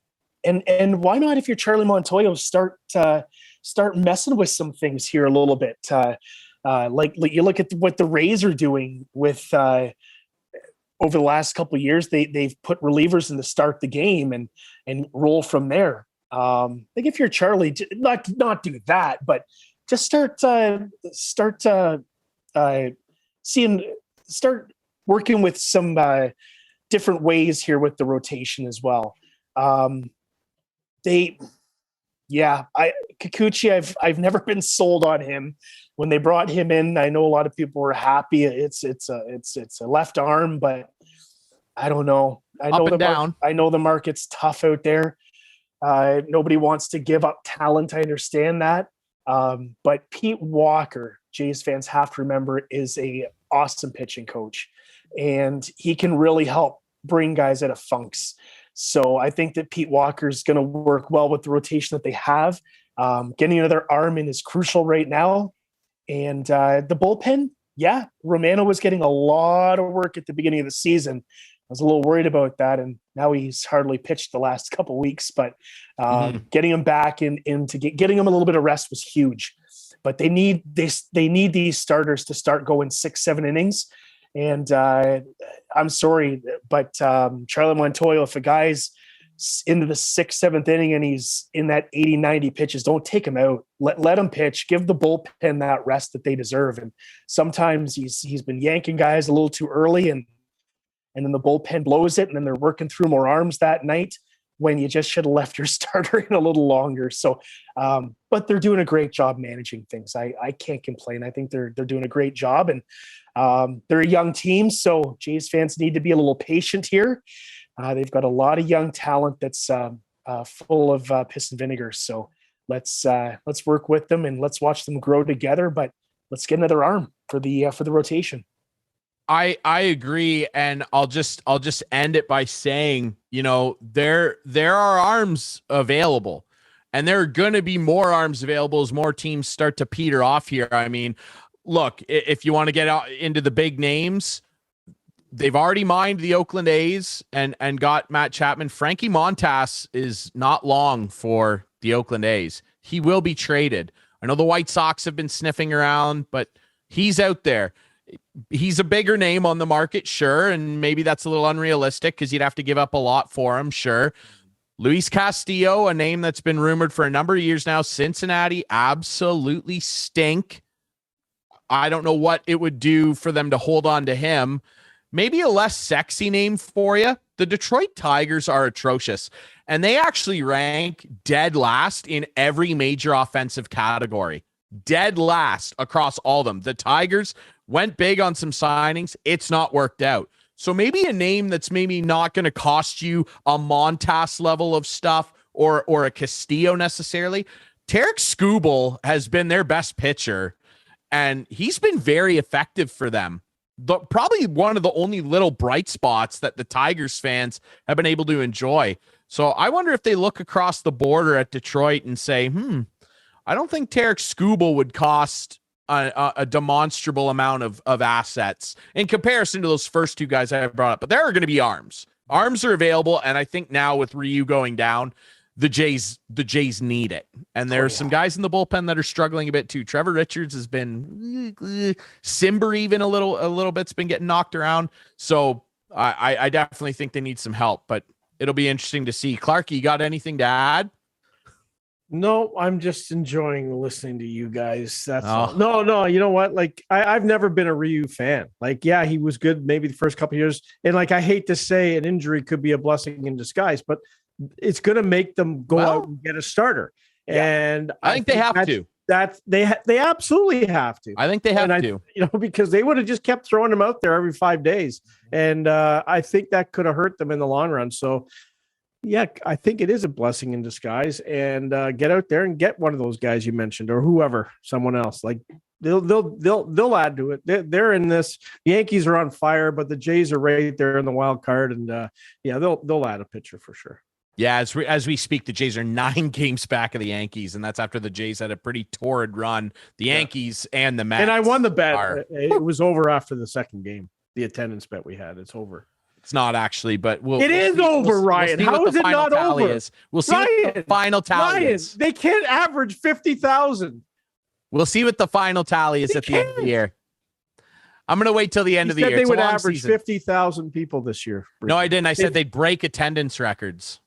why not, if you're Charlie Montoyo, start messing with some things here a little bit. Like you look at what the Rays are doing with over the last couple of years, they've put relievers in to start the game and roll from there. Like if you're Charlie, not do that, but just start working with some different ways here with the rotation as well. Kikuchi, I've never been sold on him. When they brought him in, I know a lot of people were happy. It's a left arm, but I don't know. I know the market's tough out there. Nobody wants to give up talent. I understand that. But Pete Walker, Jays fans have to remember, is a awesome pitching coach, and he can really help bring guys out of funks. So I think that Pete Walker is going to work well with the rotation that they have. Getting another arm in is crucial right now. And the bullpen, Romano was getting a lot of work at the beginning of the season. I was a little worried about that, and now he's hardly pitched the last couple of weeks. But getting him back getting him a little bit of rest was huge. But they need these starters to start going 6-7 innings. And I'm sorry, but Charlie Montoyo, if a guy's into the 6th, 7th inning and he's in that 80, 90 pitches, don't take him out. Let him pitch. Give the bullpen that rest that they deserve. And sometimes he's been yanking guys a little too early, and then the bullpen blows it, and then they're working through more arms that night when you just should have left your starter in a little longer. So, but they're doing a great job managing things. I can't complain. I think they're doing a great job, and they're a young team. So Jays fans need to be a little patient here. They've got a lot of young talent that's full of piss and vinegar. So let's work with them and let's watch them grow together, but let's get another arm for the rotation. I agree, and I'll just end it by saying, there are arms available, and there are going to be more arms available as more teams start to peter off here. I mean, look, if you want to get out into the big names, they've already mined the Oakland A's and got Matt Chapman. Frankie Montas is not long for the Oakland A's. He will be traded. I know the White Sox have been sniffing around, but he's out there. He's a bigger name on the market, sure, and maybe that's a little unrealistic because you'd have to give up a lot for him, sure. Luis Castillo, a name that's been rumored for a number of years now. Cincinnati absolutely stink. I don't know what it would do for them to hold on to him. Maybe a less sexy name for you. The Detroit Tigers are atrocious, and they actually rank dead last in every major offensive category. Dead last across all of them. The Tigers went big on some signings. It's not worked out. So maybe a name that's maybe not going to cost you a Montas level of stuff or a Castillo necessarily. Tarek Skubal has been their best pitcher, and he's been very effective for them. Probably one of the only little bright spots that the Tigers fans have been able to enjoy. So I wonder if they look across the border at Detroit and say, I don't think Tarek Skubal would cost a demonstrable amount of assets in comparison to those first two guys I brought up. But there are going to be arms. Arms are available, and I think now with Ryu going down, the Jays need it. And there's some guys in the bullpen that are struggling a bit too. Trevor Richards has been Simber even a little bit's been getting knocked around. So I definitely think they need some help, but it'll be interesting to see. Clarkey, you got anything to add? No, I'm just enjoying listening to you guys. That's all. No. You know what? Like I've never been a Ryu fan. Like, yeah, he was good maybe the first couple of years. And like, I hate to say an injury could be a blessing in disguise, but it's going to make them go out and get a starter. Yeah. And I think they have to. They absolutely have to. I think they have to. Because they would have just kept throwing them out there every 5 days. And I think that could have hurt them in the long run. So yeah, I think it is a blessing in disguise, and get out there and get one of those guys you mentioned, or whoever, someone else. Like they'll add to it. They're in this. The Yankees are on fire, but the Jays are right there in the wild card, and they'll add a pitcher for sure. Yeah, as we speak, the Jays are 9 games back of the Yankees, and that's after the Jays had a pretty torrid run. The Yankees and the Mets. And I won the bet. It was over after the second game. The attendance bet we had. It's over. It's not actually, but it is over, Ryan. How is it not over? We'll see what the final tally is. They can't average 50,000. We'll see what the final tally is at the end of the year. I'm going to wait till the end of the year. They would average 50,000 people this year. No, I didn't. I said they'd break attendance records.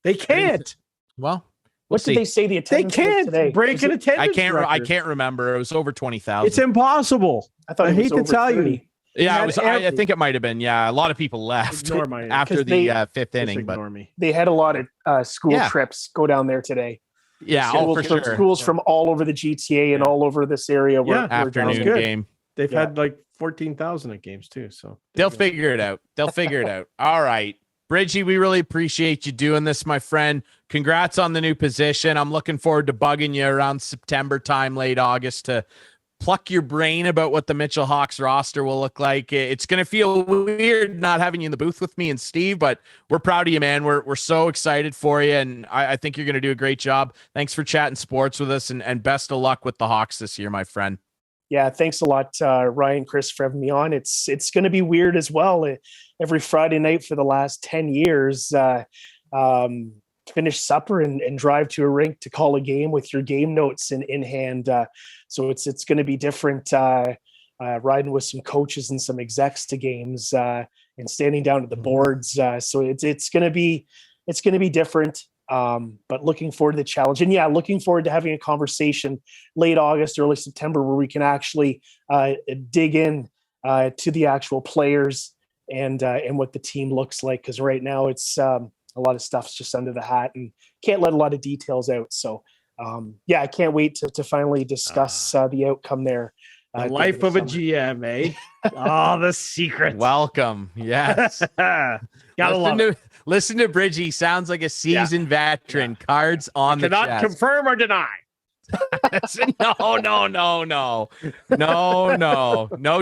They can't. Well, what did they say the attendance they can't today? break an attendance record. I can't remember. It was over 20,000. It's impossible. I hate to tell 30. You. Yeah, it was. I think it might have been. Yeah, a lot of people left after the fifth inning. But they had a lot of school trips go down there today. Yeah, for sure. Schools from all over the GTA and all over this area. Afternoon game. They've had like 14,000 at games too. So they'll figure it out. All right, Bridgey, we really appreciate you doing this, my friend. Congrats on the new position. I'm looking forward to bugging you around September time, late August, to pluck your brain about what the Mitchell Hawks roster will look like. It's going to feel weird not having you in the booth with me and Steve, but we're proud of you, man. We're so excited for you, and I think you're going to do a great job. Thanks for chatting sports with us, and best of luck with the Hawks this year, my friend. Yeah, thanks a lot, Ryan, Chris, for having me on. It's going to be weird as well. Every Friday night for the last 10 years, finish supper and drive to a rink to call a game with your game notes in hand. So it's going to be different, riding with some coaches and some execs to games and standing down at the boards. So it's going to be different. But looking forward to the challenge, and looking forward to having a conversation late August, early September, where we can actually dig in to the actual players and what the team looks like. Because right now it's a lot of stuff's just under the hat and can't let a lot of details out. So I can't wait to finally discuss the outcome there. The life of a GM, eh? Oh, the secret. Welcome. Yes. Listen to Bridgey. Sounds like a seasoned veteran. Cards on the chest. Cannot confirm or deny. No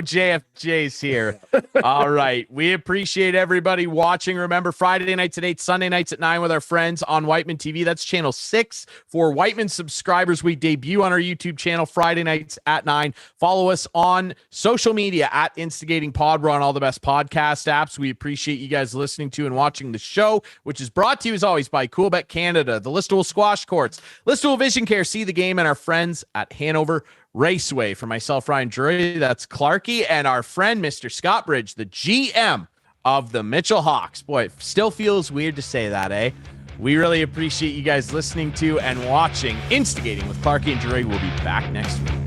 JFJs here. All right, we appreciate everybody watching. Remember, Friday nights at 8, Sunday nights at 9 with our friends on Whiteman TV. That's channel 6 for Whiteman subscribers. We debut on our YouTube channel Friday nights at 9. Follow us on social media at Instigating Pod. We're on all the best podcast apps. We appreciate you guys listening to and watching the show, which is brought to you as always by Coolbet Canada, the Listowel Squash Courts, Listowel Vision Care, See the Game, and our friends at Hanover Raceway. For myself, Ryan Drury, that's Clarkey, and our friend, Mr. Scott Bridge, the GM of the Mitchell Hawks. Boy, it still feels weird to say that, eh? We really appreciate you guys listening to and watching Instigating with Clarkey and Drury. We'll be back next week.